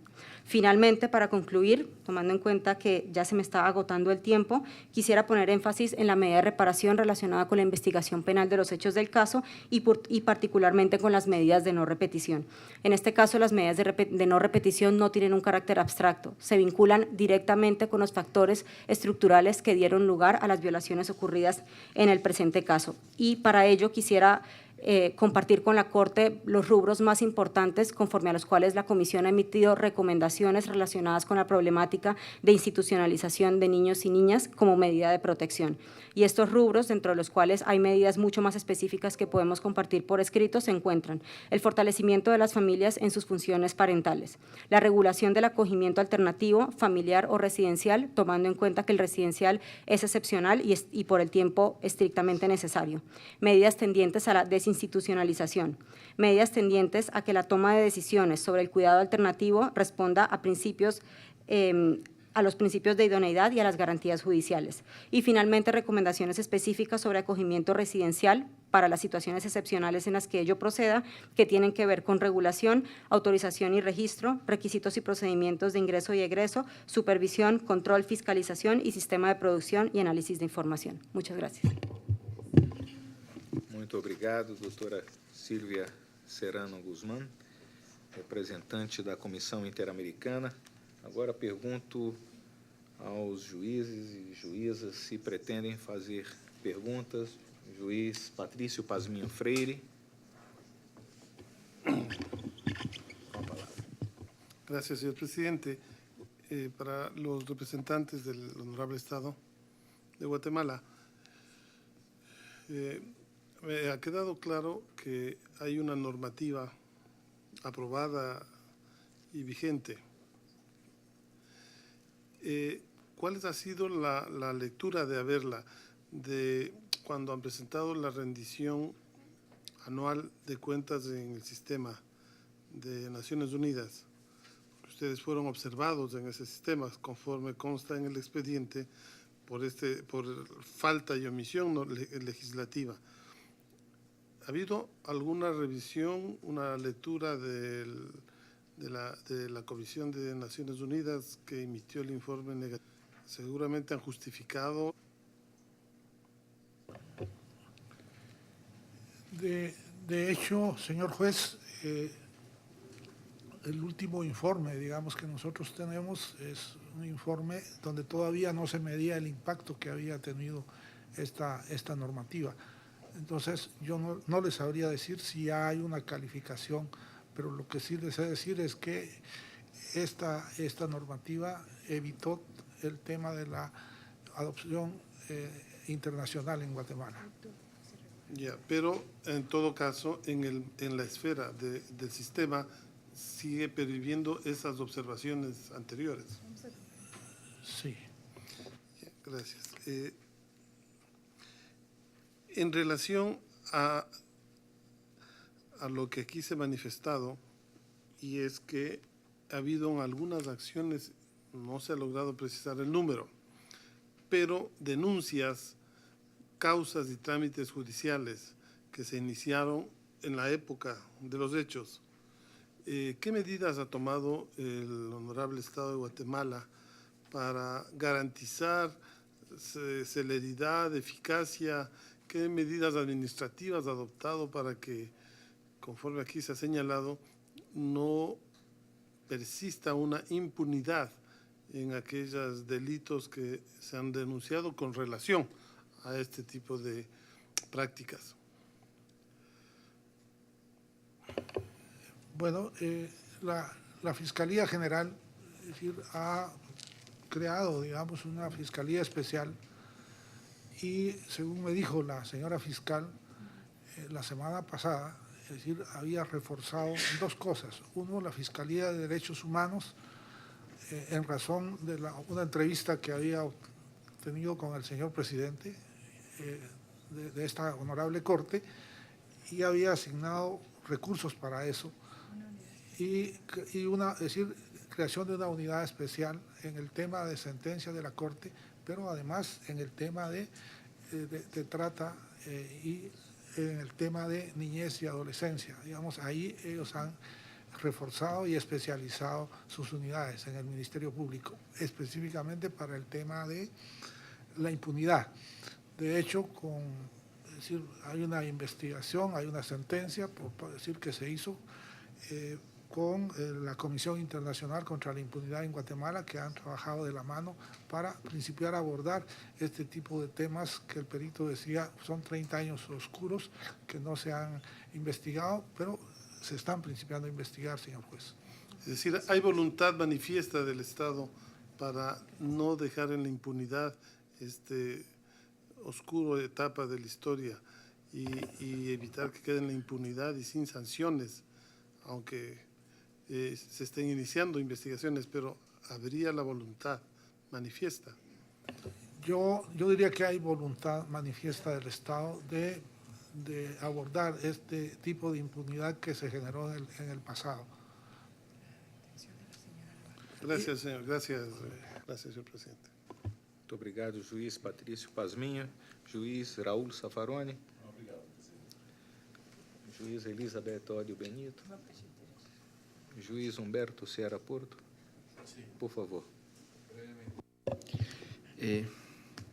Finalmente, para concluir, tomando en cuenta que ya se me está agotando el tiempo, quisiera poner énfasis en la medida de reparación relacionada con la investigación penal de los hechos del caso y particularmente con las medidas de no repetición. En este caso, las medidas de no repetición no tienen un carácter abstracto, se vinculan directamente con los factores estructurales que dieron lugar a las violaciones ocurridas en el presente caso. Y para ello quisiera compartir con la Corte los rubros más importantes conforme a los cuales la Comisión ha emitido recomendaciones relacionadas con la problemática de institucionalización de niños y niñas como medida de protección. Y estos rubros, dentro de los cuales hay medidas mucho más específicas que podemos compartir por escrito, se encuentran el fortalecimiento de las familias en sus funciones parentales, la regulación del acogimiento alternativo, familiar o residencial, tomando en cuenta que el residencial es excepcional y por el tiempo estrictamente necesario, medidas tendientes a la desinstitucionalización, medidas tendientes a que la toma de decisiones sobre el cuidado alternativo responda a los principios de idoneidad y a las garantías judiciales. Y finalmente, recomendaciones específicas sobre acogimiento residencial para las situaciones excepcionales en las que ello proceda, que tienen que ver con regulación, autorización y registro, requisitos y procedimientos de ingreso y egreso, supervisión, control, fiscalización y sistema de producción y análisis de información. Muchas gracias. Muito obrigado, doutora Silvia Serrano Guzmán, representante da Comissão Interamericana. Agora pergunto aos juízes e juízas se pretendem fazer perguntas. Juiz Patrício Pazminho Freire. Com a palavra. Gracias, señor presidente. Para los representantes del Honorable Estado de Guatemala, me ha quedado claro que hay una normativa aprobada y vigente. ¿Cuál ha sido la lectura de haberla de cuando han presentado la rendición anual de cuentas en el sistema de Naciones Unidas? Ustedes fueron observados en ese sistema, conforme consta en el expediente, por falta y omisión legislativa. ¿Ha habido alguna revisión, una lectura de la Comisión de Naciones Unidas que emitió el informe negativo? Seguramente han justificado. De hecho, señor juez, el último informe, digamos, que nosotros tenemos es un informe donde todavía no se medía el impacto que había tenido esta normativa. Entonces, yo no les sabría decir si hay una calificación, pero lo que sí les sé decir es que esta normativa evitó el tema de la adopción internacional en Guatemala. Ya, pero en todo caso, en la esfera del sistema sigue perviviendo esas observaciones anteriores. Sí. Ya, gracias. En relación a lo que aquí se ha manifestado, y es que ha habido algunas acciones, no se ha logrado precisar el número, pero denuncias, causas y trámites judiciales que se iniciaron en la época de los hechos. ¿Qué medidas ha tomado el Honorable Estado de Guatemala para garantizar celeridad, eficacia? ¿Qué medidas administrativas ha adoptado para que, conforme aquí se ha señalado, no persista una impunidad en aquellos delitos que se han denunciado con relación a este tipo de prácticas? Bueno, la Fiscalía General, es decir, ha creado, digamos, una Fiscalía Especial y, según me dijo la señora fiscal, la semana pasada, es decir, había reforzado dos cosas. Uno, la Fiscalía de Derechos Humanos, en razón de una entrevista que había tenido con el señor presidente de esta honorable Corte, y había asignado recursos para eso, y es decir, creación de una unidad especial en el tema de sentencia de la Corte, pero además en el tema de trata y en el tema de niñez y adolescencia. Digamos, ahí ellos han reforzado y especializado sus unidades en el Ministerio Público, específicamente para el tema de la impunidad. De hecho, es decir, hay una investigación, hay una sentencia, por decir que se hizo con la Comisión Internacional contra la Impunidad en Guatemala, que han trabajado de la mano para principiar a abordar este tipo de temas que el perito decía son 30 años oscuros que no se han investigado, pero se están principiando a investigar, señor juez. Es decir, hay voluntad manifiesta del Estado para no dejar en la impunidad oscuro etapa de la historia y evitar que quede en la impunidad y sin sanciones, aunque se estén iniciando investigaciones, pero habría la voluntad manifiesta. Yo diría que hay voluntad manifiesta del Estado de abordar este tipo de impunidad que se generó en el pasado. Gracias, señor. Gracias, señor presidente. Muito obrigado, juiz Patrício Pazminha, juiz Raul Safaroni, juiz Elizabeth Ódio Benito, juiz Humberto Sierra Porto. Por favor.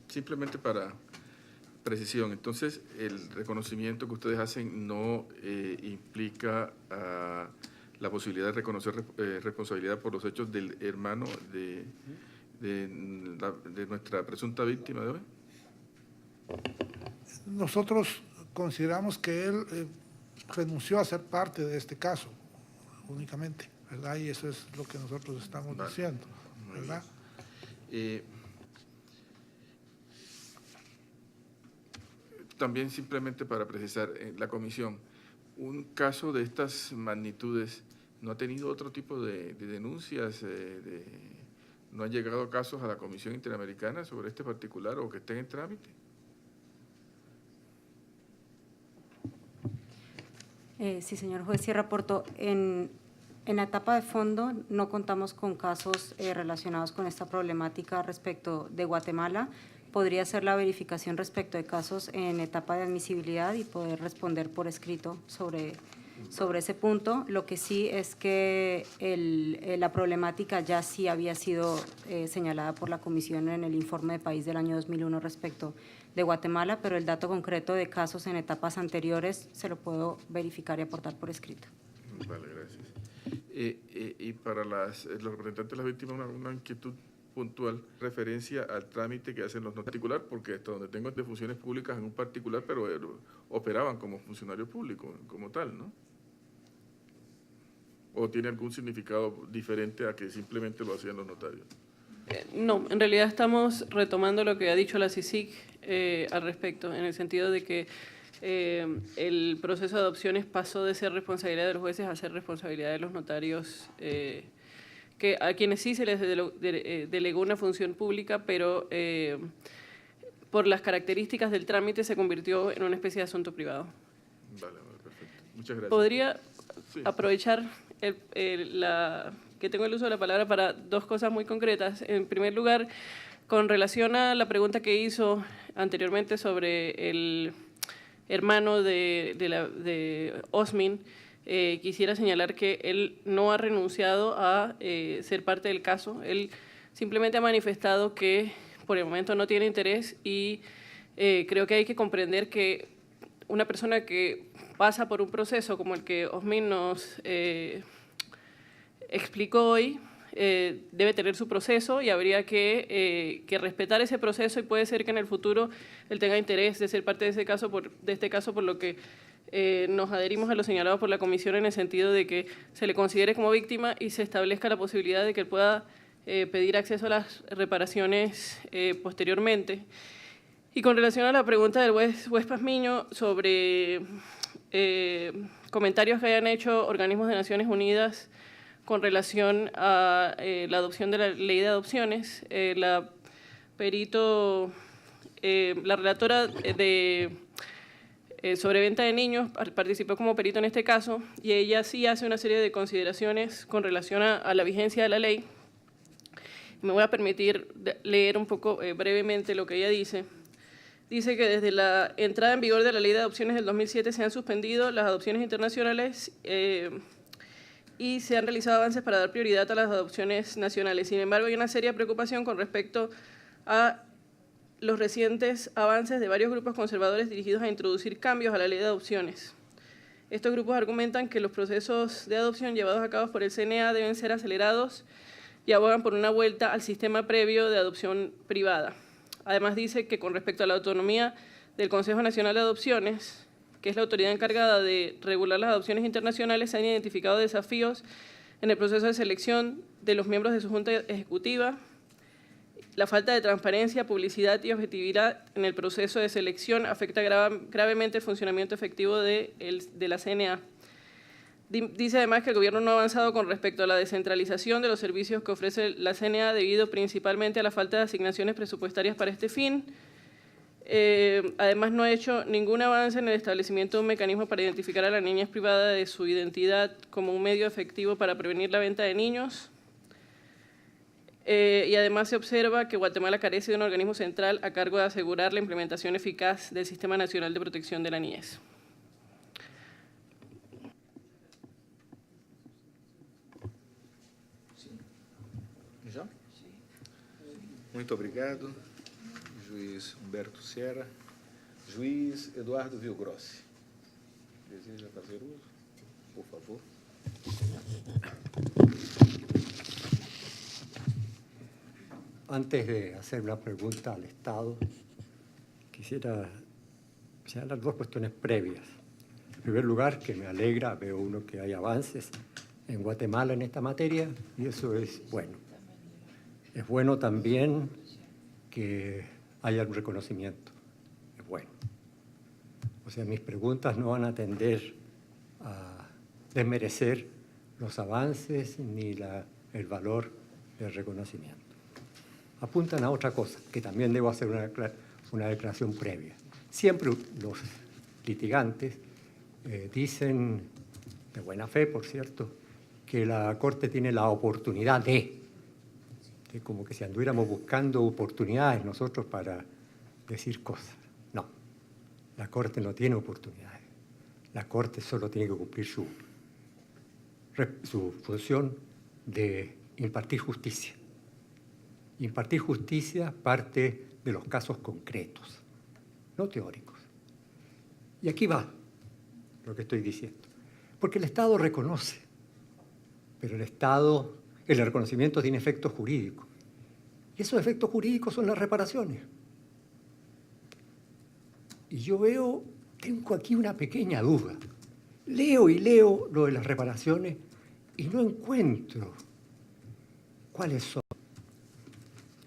Simplemente para precisión, entonces el reconocimiento que ustedes hacen no implica la posibilidad de reconocer responsabilidad por los hechos del hermano de nuestra presunta víctima de hoy. Nosotros consideramos que él renunció a ser parte de este caso, únicamente, ¿verdad? Y eso es lo que nosotros estamos diciendo, ¿verdad? También simplemente para precisar, la comisión, un caso de estas magnitudes no ha tenido otro tipo de denuncias, no han llegado casos a la Comisión Interamericana sobre este particular o que estén en trámite. Sí, señor juez Sierra Porto, en la etapa de fondo no contamos con casos relacionados con esta problemática respecto de Guatemala. Podría hacer la verificación respecto de casos en etapa de admisibilidad y poder responder por escrito sobre ese punto. Lo que sí es que la problemática ya sí había sido señalada por la Comisión en el informe de país del año 2001 respecto de Guatemala, pero el dato concreto de casos en etapas anteriores se lo puedo verificar y aportar por escrito. Vale, gracias. Y para los representantes de las víctimas, una inquietud puntual, referencia al trámite que hacen los particulares, porque hasta donde tengo de funciones públicas en un particular, pero operaban como funcionario público, como tal, ¿no? ¿O tiene algún significado diferente a que simplemente lo hacían los notarios? No, en realidad estamos retomando lo que ha dicho la CICIG al respecto, en el sentido de que el proceso de adopciones pasó de ser responsabilidad de los jueces a ser responsabilidad de los notarios, que a quienes sí se les delegó una función pública, pero por las características del trámite se convirtió en una especie de asunto privado. Vale, perfecto. Muchas gracias. ¿Podría aprovechar que tengo el uso de la palabra para dos cosas muy concretas? En primer lugar, con relación a la pregunta que hizo anteriormente sobre el hermano de Osmin, quisiera señalar que él no ha renunciado a ser parte del caso. Él simplemente ha manifestado que por el momento no tiene interés y creo que hay que comprender que una persona que pasa por un proceso como el que Osmin nos explicó hoy, debe tener su proceso y habría que respetar ese proceso, y puede ser que en el futuro él tenga interés de ser parte de ese caso, de este caso, por lo que nos adherimos a lo señalado por la Comisión en el sentido de que se le considere como víctima y se establezca la posibilidad de que él pueda pedir acceso a las reparaciones posteriormente. Y con relación a la pregunta del juez Pazmiño sobre comentarios que hayan hecho organismos de Naciones Unidas con relación a la adopción de la ley de adopciones, la relatora de sobreventa de niños participó como perito en este caso y ella sí hace una serie de consideraciones con relación a la vigencia de la ley. Me voy a permitir leer un poco brevemente lo que ella dice. Dice que desde la entrada en vigor de la ley de adopciones del 2007 se han suspendido las adopciones internacionales y se han realizado avances para dar prioridad a las adopciones nacionales. Sin embargo, hay una seria preocupación con respecto a los recientes avances de varios grupos conservadores dirigidos a introducir cambios a la ley de adopciones. Estos grupos argumentan que los procesos de adopción llevados a cabo por el CNA deben ser acelerados y abogan por una vuelta al sistema previo de adopción privada. Además dice que con respecto a la autonomía del Consejo Nacional de Adopciones, que es la autoridad encargada de regular las adopciones internacionales, se han identificado desafíos en el proceso de selección de los miembros de su Junta Ejecutiva, la falta de transparencia, publicidad y objetividad en el proceso de selección afecta gravemente el funcionamiento efectivo de la CNA. Dice además que el Gobierno no ha avanzado con respecto a la descentralización de los servicios que ofrece la CNA debido principalmente a la falta de asignaciones presupuestarias para este fin. Además, no ha hecho ningún avance en el establecimiento de un mecanismo para identificar a la niñez privada de su identidad como un medio efectivo para prevenir la venta de niños. Y además se observa que Guatemala carece de un organismo central a cargo de asegurar la implementación eficaz del Sistema Nacional de Protección de la Niñez. Muito obrigado, juiz Humberto Serra. Juiz Eduardo Vilgrossi. Deseja fazer uso? Por favor. Antes de hacer una pregunta al Estado, quisiera señalar dos cuestiones previas. En primer lugar, que me alegra, veo uno que hay avances en Guatemala en esta materia, y eso es bueno. Es bueno también que haya un reconocimiento. Es bueno. O sea, mis preguntas no van a tender a desmerecer los avances ni el valor del reconocimiento. Apuntan a otra cosa, que también debo hacer una declaración previa. Siempre los litigantes dicen, de buena fe, por cierto, que la Corte tiene la oportunidad de como que si anduviéramos buscando oportunidades nosotros para decir cosas. No, la Corte no tiene oportunidades. La Corte solo tiene que cumplir su función de impartir justicia. Impartir justicia parte de los casos concretos, no teóricos. Y aquí va lo que estoy diciendo. Porque el Estado reconoce, pero el reconocimiento tiene efectos jurídicos. Y esos efectos jurídicos son las reparaciones. Y yo tengo aquí una pequeña duda. Leo lo de las reparaciones y no encuentro cuáles son.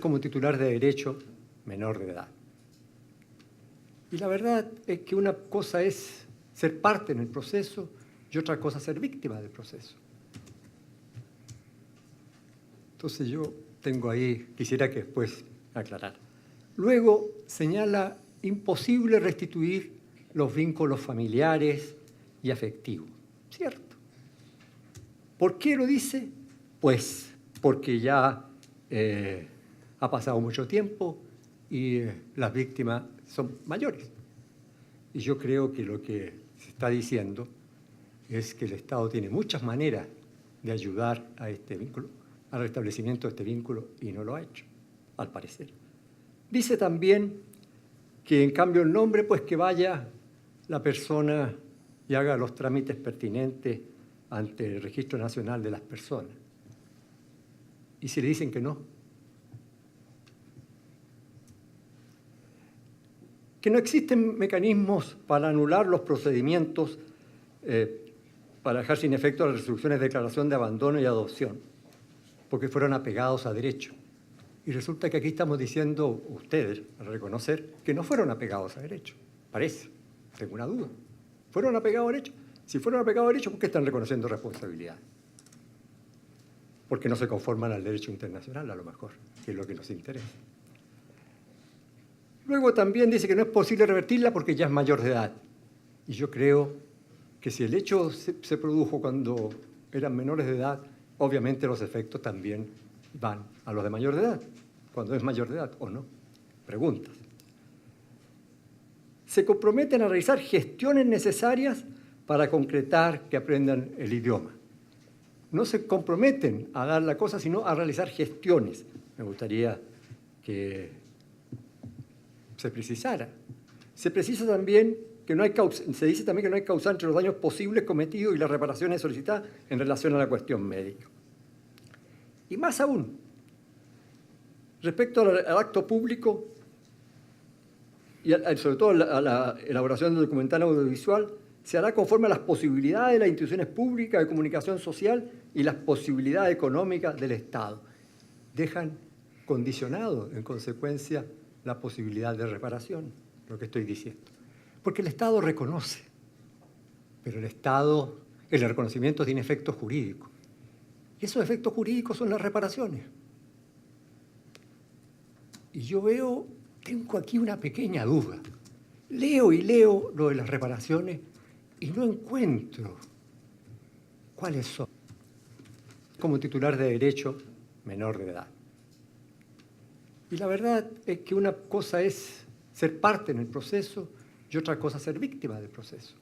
Como titular de derecho menor de edad. Y la verdad es que una cosa es ser parte en el proceso y otra cosa ser víctima del proceso. Entonces yo tengo ahí, quisiera que después aclarar. Luego señala imposible restituir los vínculos familiares y afectivos. ¿Cierto? ¿Por qué lo dice? Pues porque ya ha pasado mucho tiempo y las víctimas son mayores. Y yo creo que lo que se está diciendo es que el Estado tiene muchas maneras de ayudar a este vínculo, al restablecimiento de este vínculo, y no lo ha hecho, al parecer. Dice también que, en cambio, el nombre, pues que vaya la persona y haga los trámites pertinentes ante el Registro Nacional de las Personas. ¿Y si le dicen que no? que no existen mecanismos para anular los procedimientos para dejar sin efecto las resoluciones de declaración de abandono y adopción, porque fueron apegados a derecho. Y resulta que aquí estamos diciendo ustedes, al reconocer, que no fueron apegados a derecho. Parece, tengo una duda. ¿Fueron apegados a derecho? Si fueron apegados a derecho, ¿por qué están reconociendo responsabilidad? Porque no se conforman al derecho internacional, a lo mejor, que es lo que nos interesa. Luego también dice que no es posible revertirla porque ya es mayor de edad. Y yo creo que si el hecho se produjo cuando eran menores de edad, obviamente los efectos también van a los de mayor de edad, cuando es mayor de edad o no. Preguntas. Se comprometen a realizar gestiones necesarias para concretar que aprendan el idioma. No se comprometen a dar la cosa, sino a realizar gestiones. Me gustaría que se precisara. Se precisa también que no hay se dice también que no hay causa entre los daños posibles cometidos y las reparaciones solicitadas en relación a la cuestión médica. Y más aún, respecto al acto público y sobre todo a la elaboración del documental audiovisual, se hará conforme a las posibilidades de las instituciones públicas de comunicación social y las posibilidades económicas del Estado. Dejan condicionado, en consecuencia, la posibilidad de reparación, lo que estoy diciendo. Porque el Estado reconoce, pero el reconocimiento tiene efectos jurídicos. Y esos efectos jurídicos son las reparaciones. Y yo tengo aquí una pequeña duda. Leo lo de las reparaciones y no encuentro cuáles son. Como titular de derecho menor de edad. Y la verdad es que una cosa es ser parte en el proceso y otra cosa ser víctima del proceso.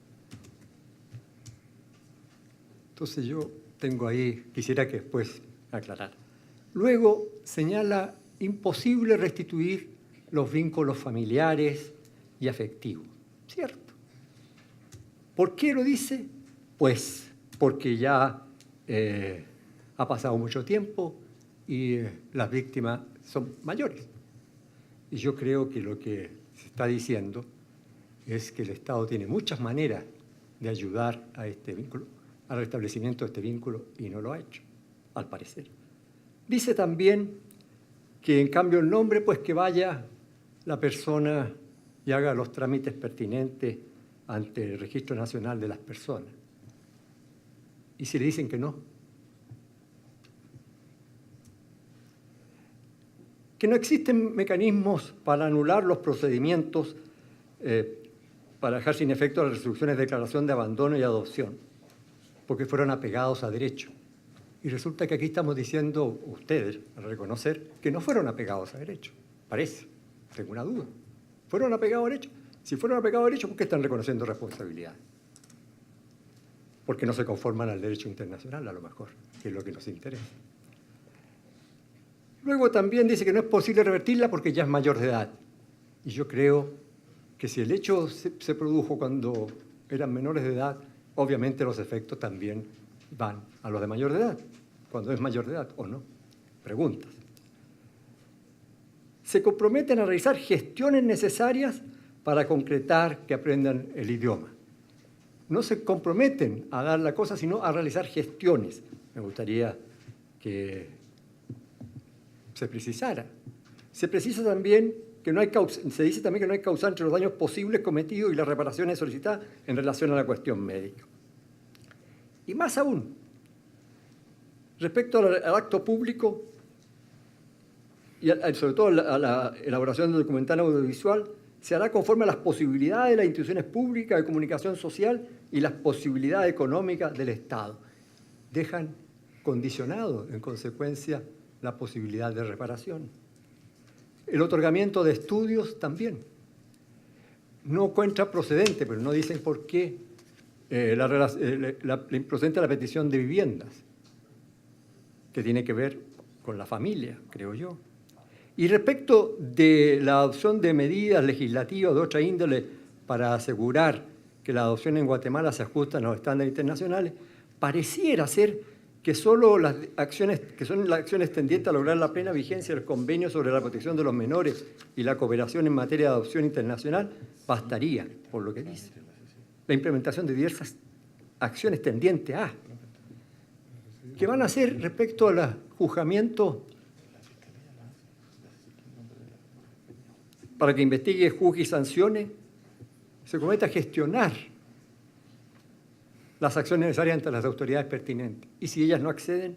Entonces yo tengo ahí, quisiera que después aclarar. Luego señala imposible restituir los vínculos familiares y afectivos. ¿Cierto? ¿Por qué lo dice? Pues porque ya ha pasado mucho tiempo y las víctimas son mayores. Y yo creo que lo que se está diciendo es que el Estado tiene muchas maneras de ayudar a este vínculo, al restablecimiento de este vínculo, y no lo ha hecho, al parecer. Dice también que en cambio el nombre, pues que vaya la persona y haga los trámites pertinentes ante el Registro Nacional de las Personas. ¿Y si le dicen que no? Que no existen mecanismos para anular los procedimientos para dejar sin efecto las resoluciones de declaración de abandono y adopción, porque fueron apegados a derecho. Y resulta que aquí estamos diciendo ustedes, al reconocer, que no fueron apegados a derecho. Parece, tengo una duda. ¿Fueron apegados a derecho? Si fueron apegados a derecho, ¿por qué están reconociendo responsabilidad? Porque no se conforman al derecho internacional, a lo mejor, que es lo que nos interesa. Luego también dice que no es posible revertirla porque ya es mayor de edad. Y yo creo que si el hecho se produjo cuando eran menores de edad, obviamente los efectos también van a los de mayor de edad, cuando es mayor de edad o no. Preguntas. Se comprometen a realizar gestiones necesarias para concretar que aprendan el idioma. No se comprometen a dar la cosa, sino a realizar gestiones. Me gustaría que se precisara. Se precisa también que no hay se dice también que no hay causa entre los daños posibles cometidos y las reparaciones solicitadas en relación a la cuestión médica. Y más aún, respecto al acto público y sobre todo a la elaboración del documental audiovisual, se hará conforme a las posibilidades de las instituciones públicas de comunicación social y las posibilidades económicas del Estado. Dejan condicionado, en consecuencia, la posibilidad de reparación. El otorgamiento de estudios también. No encuentra procedente, pero no dicen por qué procedente a la petición de viviendas, que tiene que ver con la familia, creo yo. Y respecto de la adopción de medidas legislativas de otra índole para asegurar que la adopción en Guatemala se ajusta a los estándares internacionales, pareciera ser que solo las acciones, que son las acciones tendientes a lograr la plena vigencia del Convenio sobre la protección de los menores y la cooperación en materia de adopción internacional, bastaría, por lo que dice. La implementación de diversas acciones tendientes a, que van a hacer respecto al juzgamiento para que investigue, juzgue y sancione, se cometa a gestionar las acciones necesarias ante las autoridades pertinentes. Y si ellas no acceden,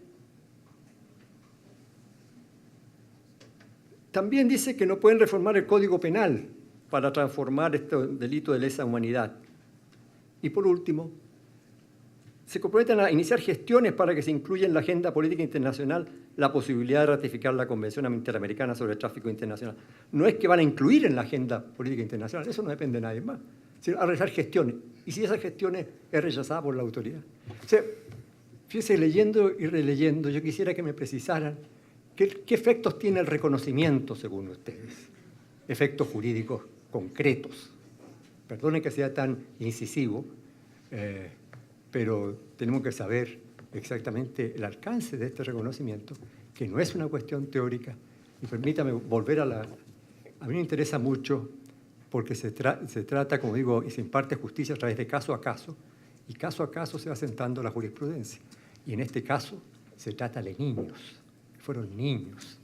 también dice que no pueden reformar el Código Penal para transformar este delito de lesa humanidad. Y por último, se comprometen a iniciar gestiones para que se incluya en la agenda política internacional la posibilidad de ratificar la Convención Interamericana sobre el Tráfico Internacional. No es que van a incluir en la agenda política internacional, eso no depende de nadie más, sino a realizar gestiones. Y si esas gestiones es rechazada por la autoridad. O sea, fíjese, leyendo y releyendo, yo quisiera que me precisaran qué efectos tiene el reconocimiento, según ustedes. Efectos jurídicos concretos. Perdonen que sea tan incisivo, pero tenemos que saber exactamente el alcance de este reconocimiento, que no es una cuestión teórica. Y permítame volver a mí me interesa mucho porque se trata, como digo, y se imparte justicia a través de caso a caso, y caso a caso se va sentando la jurisprudencia. Y en este caso se trata de niños, que fueron niños,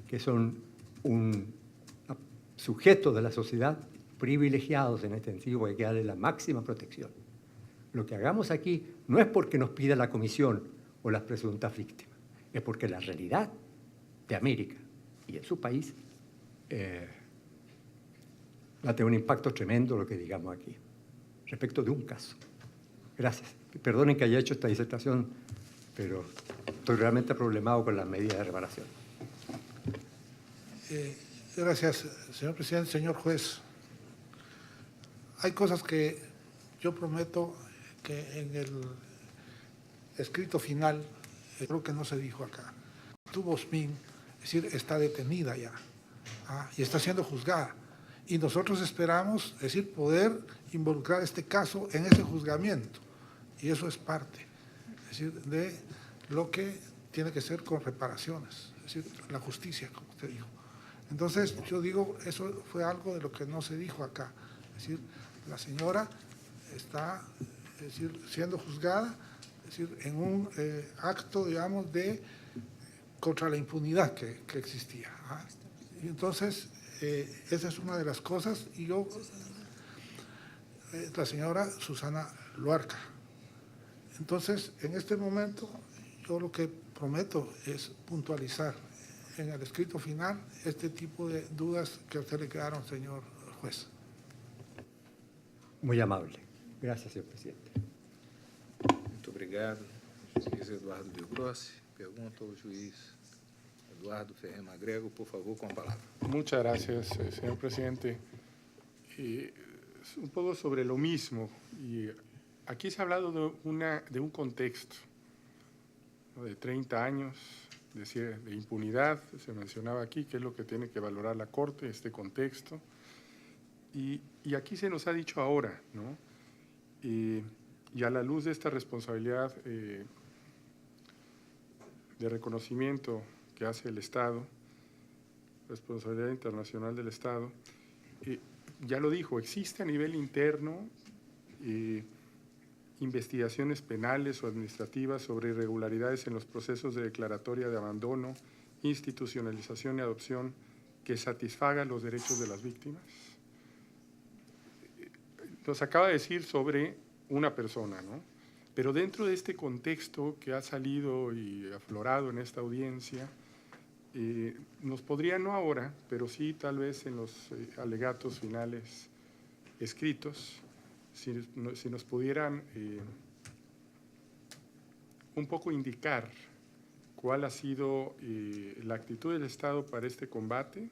que son un sujeto de la sociedad privilegiados en este sentido, porque hay que darle la máxima protección. Lo que hagamos aquí no es porque nos pida la comisión o las presuntas víctimas, es porque la realidad de América y en su país va a tener un impacto tremendo lo que digamos aquí, respecto de un caso. Gracias. Perdonen que haya hecho esta disertación, pero estoy realmente problemado con las medidas de reparación. Gracias, señor presidente. Señor juez, hay cosas que yo prometo que en el escrito final, creo que no se dijo acá. Tu Bosmin, es decir, está detenida ya y está siendo juzgada. Y nosotros esperamos, es decir, poder involucrar este caso en ese juzgamiento. Y eso es parte, es decir, de lo que tiene que ser con reparaciones, es decir, la justicia, como usted dijo. Entonces, yo digo, eso fue algo de lo que no se dijo acá. Es decir, la señora está, es decir, siendo juzgada, es decir, en un acto, digamos, contra la impunidad que existía. Y entonces, esa es una de las cosas. Y yo, la señora Susana Luarca. Entonces, en este momento, yo lo que prometo es puntualizar en el escrito final este tipo de dudas que a usted le quedaron, señor juez. Muy amable. Gracias, señor presidente. Muito obrigado, juiz Eduardo de Grossi. Pergunta ao juiz Eduardo Ferrer Magrego, por favor, con palabra. Muchas gracias, señor presidente. Un poco sobre lo mismo. Y aquí se ha hablado de un contexto, ¿no?, de 30 años de impunidad. Se mencionaba aquí qué es lo que tiene que valorar la Corte, este contexto. Y aquí se nos ha dicho ahora, ¿no? Y a la luz de esta responsabilidad de reconocimiento que hace el Estado, responsabilidad internacional del Estado, ya lo dijo, existe a nivel interno investigaciones penales o administrativas sobre irregularidades en los procesos de declaratoria de abandono, institucionalización y adopción que satisfagan los derechos de las víctimas. Nos acaba de decir sobre una persona, ¿no? Pero dentro de este contexto que ha salido y aflorado en esta audiencia, nos podría, no ahora, pero sí tal vez en los alegatos finales escritos, si nos pudieran un poco indicar cuál ha sido la actitud del Estado para este combate,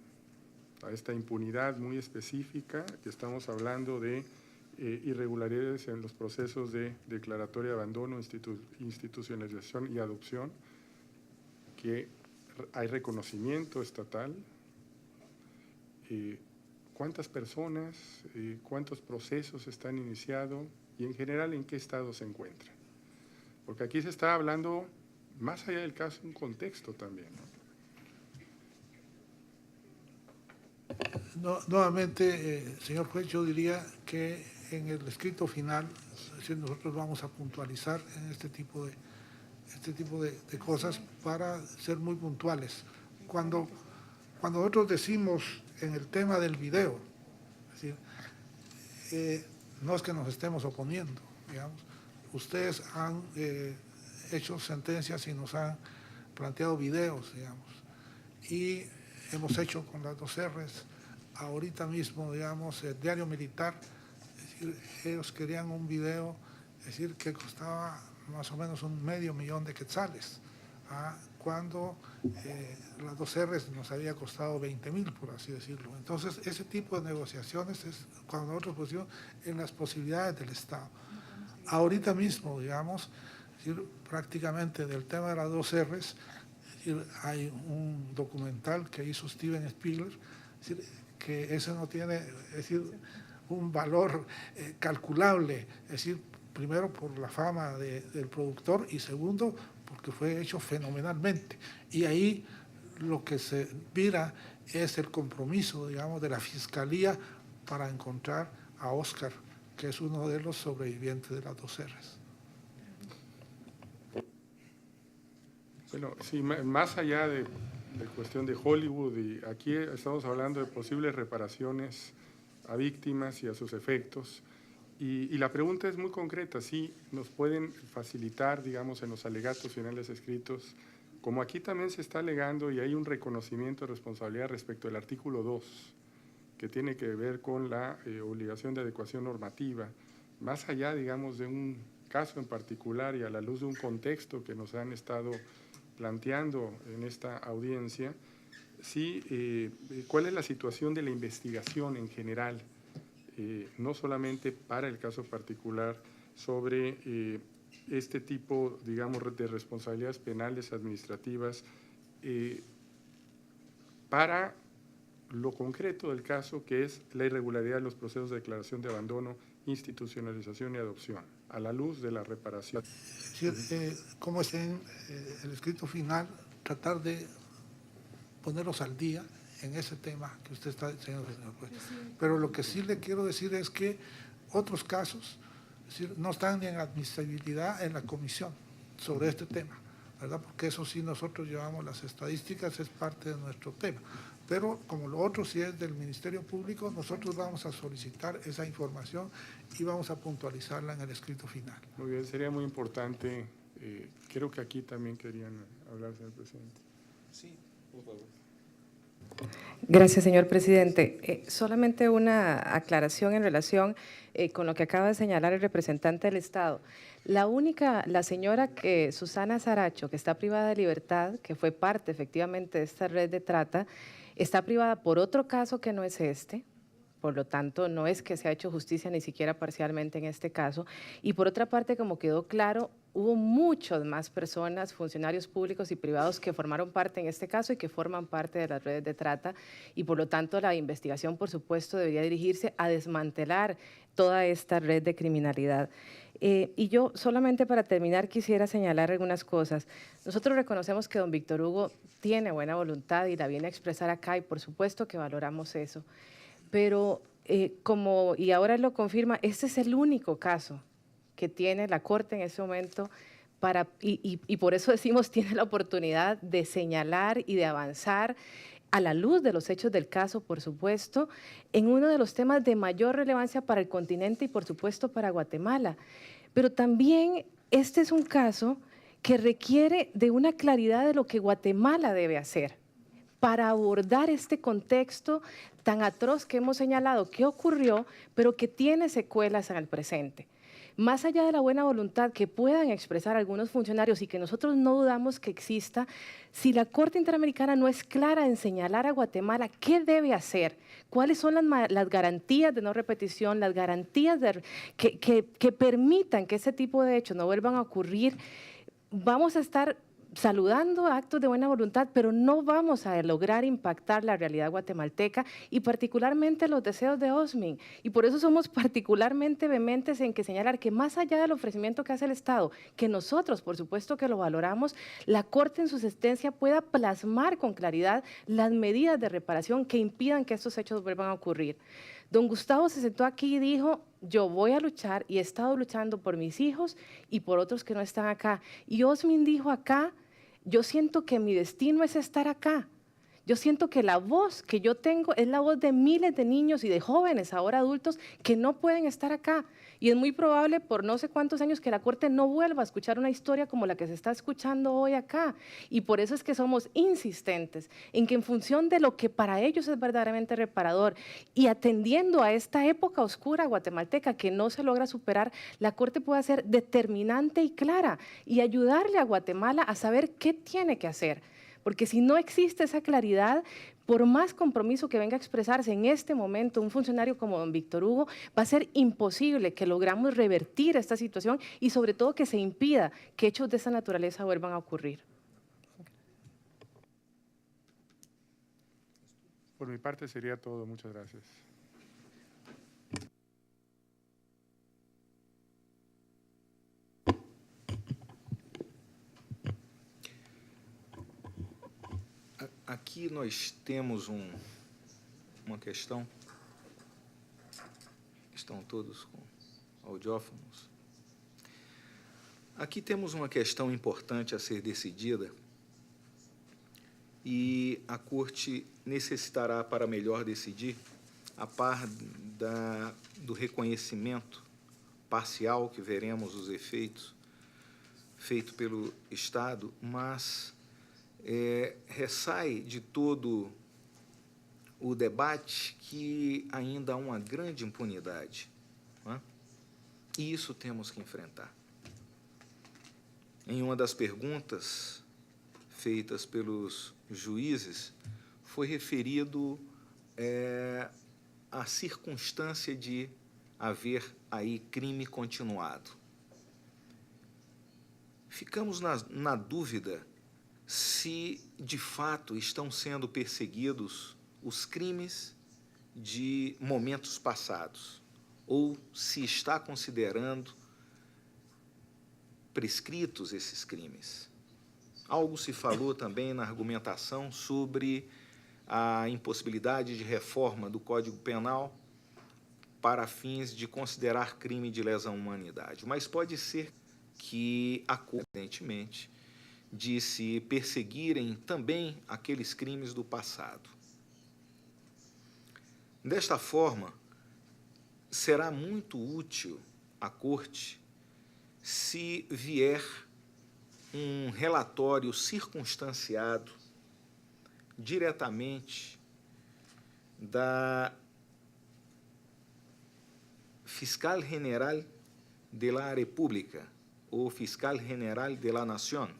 a esta impunidad muy específica, que estamos hablando de irregularidades en los procesos de declaratoria de abandono, institucionalización y adopción, que hay reconocimiento estatal. ¿Cuántas personas, cuántos procesos están iniciados y en general en qué estado se encuentran? Porque aquí se está hablando, más allá del caso, un contexto también, ¿no? Nuevamente, señor juez, yo diría que en el escrito final, es decir, nosotros vamos a puntualizar en este tipo de cosas para ser muy puntuales. Cuando nosotros decimos en el tema del video, es decir, no es que nos estemos oponiendo, digamos, ustedes han hecho sentencias y nos han planteado videos, digamos, y hemos hecho con las 2 R's, ahorita mismo, digamos, el diario militar, es decir, ellos querían un video, es decir, que costaba más o menos $500,000 de quetzales, cuando las 2 R's nos había costado 20,000, por así decirlo. Entonces, ese tipo de negociaciones es cuando nosotros pusimos en las posibilidades del Estado. Ahorita mismo, digamos, es decir, prácticamente del tema de las 2 R's, es decir, hay un documental que hizo Steven Spielberg, es decir, que eso no tiene, es decir, un valor calculable, es decir, primero por la fama del productor y segundo porque fue hecho fenomenalmente. Y ahí lo que se mira es el compromiso, digamos, de la Fiscalía para encontrar a Oscar, que es uno de los sobrevivientes de las 2 R's. Bueno, sí, más allá de cuestión de Hollywood, y aquí estamos hablando de posibles reparaciones a víctimas y a sus efectos, y la pregunta es muy concreta, ¿sí nos pueden facilitar, digamos, en los alegatos finales escritos, como aquí también se está alegando y hay un reconocimiento de responsabilidad respecto al artículo 2, que tiene que ver con la obligación de adecuación normativa, más allá, digamos, de un caso en particular y a la luz de un contexto que nos han estado planteando en esta audiencia, sí, ¿cuál es la situación de la investigación en general? No solamente para el caso particular, sobre este tipo, digamos, de responsabilidades penales, administrativas, para lo concreto del caso, que es la irregularidad de los procesos de declaración de abandono, institucionalización y adopción, a la luz de la reparación. Es decir, como es en el escrito final, tratar de ponerlos al día en ese tema que usted está diciendo, señor juez. Pero lo que sí le quiero decir es que otros casos, es decir, no están ni en admisibilidad en la comisión sobre este tema, ¿verdad? Porque eso sí nosotros llevamos las estadísticas, es parte de nuestro tema. Pero como lo otro sí es del Ministerio Público, nosotros vamos a solicitar esa información y vamos a puntualizarla en el escrito final. Muy bien, sería muy importante. Creo que aquí también querían hablar, señor presidente. Sí, por favor. Gracias, señor presidente. Solamente una aclaración en relación con lo que acaba de señalar el representante del Estado. La señora Susana Saracho, que está privada de libertad, que fue parte efectivamente de esta red de trata, está privada por otro caso que no es este. Por lo tanto, no es que se ha hecho justicia ni siquiera parcialmente en este caso. Y por otra parte, como quedó claro, hubo muchas más personas, funcionarios públicos y privados que formaron parte en este caso y que forman parte de las redes de trata. Y por lo tanto, la investigación, por supuesto, debería dirigirse a desmantelar toda esta red de criminalidad. Y yo solamente para terminar quisiera señalar algunas cosas. Nosotros reconocemos que don Víctor Hugo tiene buena voluntad y la viene a expresar acá y por supuesto que valoramos eso. Pero y ahora él lo confirma, este es el único caso que tiene la Corte en ese momento y por eso decimos tiene la oportunidad de señalar y de avanzar a la luz de los hechos del caso, por supuesto, en uno de los temas de mayor relevancia para el continente y por supuesto para Guatemala. Pero también este es un caso que requiere de una claridad de lo que Guatemala debe hacer para abordar este contexto tan atroz que hemos señalado que ocurrió, pero que tiene secuelas en el presente. Más allá de la buena voluntad que puedan expresar algunos funcionarios y que nosotros no dudamos que exista, si la Corte Interamericana no es clara en señalar a Guatemala qué debe hacer, cuáles son las garantías de no repetición, las garantías que permitan que ese tipo de hechos no vuelvan a ocurrir, vamos a estar saludando actos de buena voluntad, pero no vamos a lograr impactar la realidad guatemalteca y particularmente los deseos de Osmin. Y por eso somos particularmente vehementes en que señalar que más allá del ofrecimiento que hace el Estado, que nosotros, por supuesto que lo valoramos, la Corte en su sentencia pueda plasmar con claridad las medidas de reparación que impidan que estos hechos vuelvan a ocurrir. Don Gustavo se sentó aquí y dijo, yo voy a luchar y he estado luchando por mis hijos y por otros que no están acá. Y Osmin dijo acá, yo siento que mi destino es estar acá. Yo siento que la voz que yo tengo es la voz de miles de niños y de jóvenes, ahora adultos, que no pueden estar acá. Y es muy probable, por no sé cuántos años, que la Corte no vuelva a escuchar una historia como la que se está escuchando hoy acá. Y por eso es que somos insistentes en que en función de lo que para ellos es verdaderamente reparador y atendiendo a esta época oscura guatemalteca que no se logra superar, la Corte pueda ser determinante y clara y ayudarle a Guatemala a saber qué tiene que hacer. Porque si no existe esa claridad, por más compromiso que venga a expresarse en este momento un funcionario como don Víctor Hugo, va a ser imposible que logramos revertir esta situación y sobre todo que se impida que hechos de esa naturaleza vuelvan a ocurrir. Por mi parte sería todo. Muchas gracias. Aqui nós temos uma questão. Estão todos com audiófonos? Aqui temos uma questão importante a ser decidida e a Corte necessitará, para melhor decidir, a par do reconhecimento parcial que veremos os efeitos feito pelo Estado, mas ressai de todo o debate que ainda há uma grande impunidade, não é? E isso temos que enfrentar. Em uma das perguntas feitas pelos juízes, foi referido a circunstância de haver aí crime continuado. Ficamos na dúvida se, de fato, estão sendo perseguidos os crimes de momentos passados, ou se está considerando prescritos esses crimes. Algo se falou também na argumentação sobre a impossibilidade de reforma do Código Penal para fins de considerar crime de lesa à humanidade. Mas pode ser que, evidentemente, de se perseguirem também aqueles crimes do passado. Desta forma, será muito útil à Corte se vier um relatório circunstanciado diretamente da Fiscal General de la República ou Fiscal General de la Nación.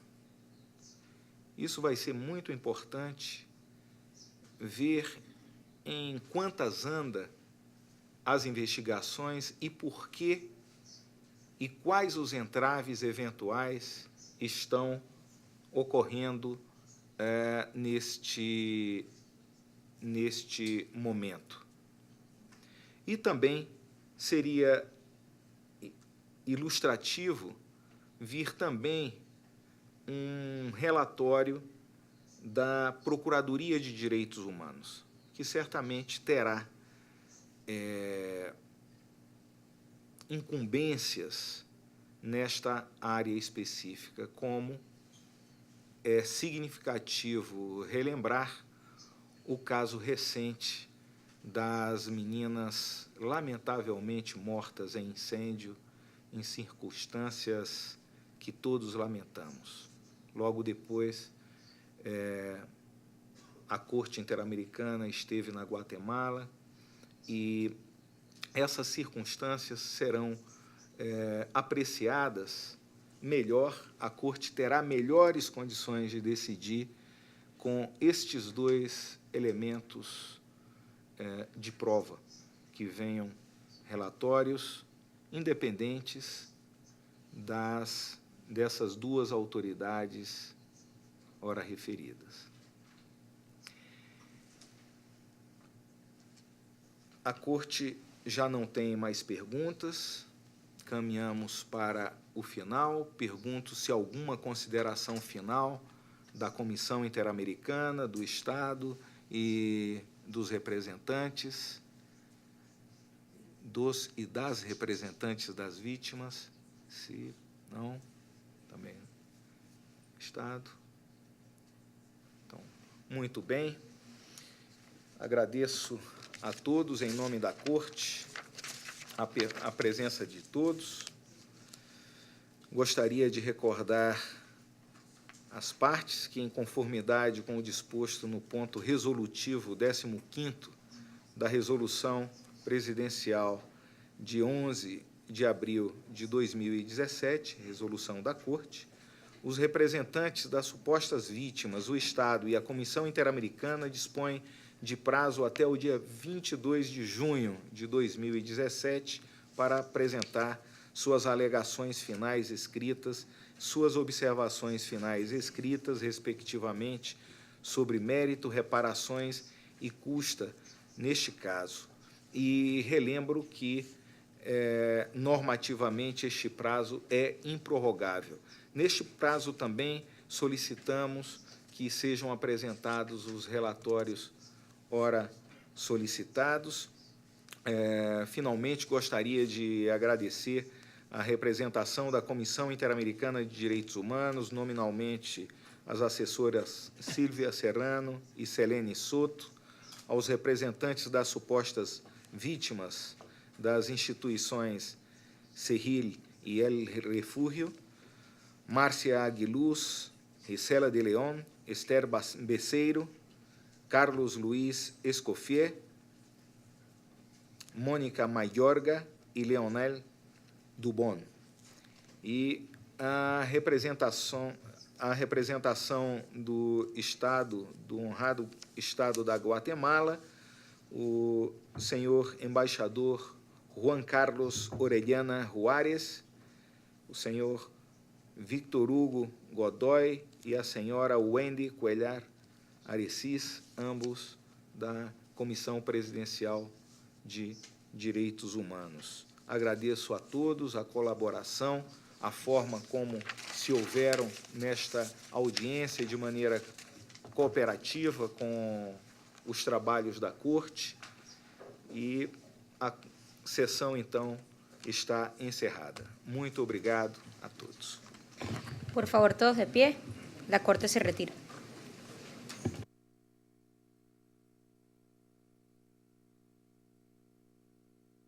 Isso vai ser muito importante ver em quantas anda as investigações e por que e quais os entraves eventuais estão ocorrendo neste momento. E também seria ilustrativo vir também um relatório da Procuradoria de Direitos Humanos, que certamente terá incumbências nesta área específica, como é significativo relembrar o caso recente das meninas lamentavelmente mortas em incêndio, em circunstâncias que todos lamentamos. Logo depois, a Corte Interamericana esteve na Guatemala e essas circunstâncias serão apreciadas melhor, a Corte terá melhores condições de decidir com estes dois elementos de prova, que venham relatórios independentes dessas duas autoridades ora referidas. A Corte já não tem mais perguntas, caminhamos para o final. Pergunto se alguma consideração final da Comissão Interamericana, do Estado e dos representantes, dos e das representantes das vítimas. Se não, também Estado. Então, muito bem. Agradeço a todos, em nome da Corte, a presença de todos. Gostaria de recordar as partes que, em conformidade com o disposto no ponto resolutivo 15º da Resolução Presidencial de 11 de abril de 2017, resolução da Corte, os representantes das supostas vítimas, o Estado e a Comissão Interamericana dispõem de prazo até o dia 22 de junho de 2017 para apresentar suas alegações finais escritas, suas observações finais escritas, respectivamente, sobre mérito, reparações e custa, neste caso. E relembro que, normativamente, este prazo é improrrogável. Neste prazo também solicitamos que sejam apresentados os relatórios ora solicitados. Finalmente, gostaria de agradecer a representação da Comissão Interamericana de Direitos Humanos, nominalmente as assessoras Silvia Serrano e Selene Soto, aos representantes das supostas vítimas das instituições CEHIL e El Refúgio, Márcia Aguiluz, Gisela de León, Esther Beceiro, Carlos Luiz Escoffier, Mônica Mayorga e Leonel Dubon. E a representação do Estado, do honrado Estado da Guatemala, o senhor embaixador Juan Carlos Orellana Juárez, o senhor Victor Hugo Godoy e a senhora Wendy Cuellar Arecis, ambos da Comissão Presidencial de Direitos Humanos. Agradeço a todos a colaboração, a forma como se houveram nesta audiência de maneira cooperativa com os trabalhos da Corte, e a sessão, então, está encerrada. Muito obrigado a todos. Por favor, todos de pie. La Corte se retira.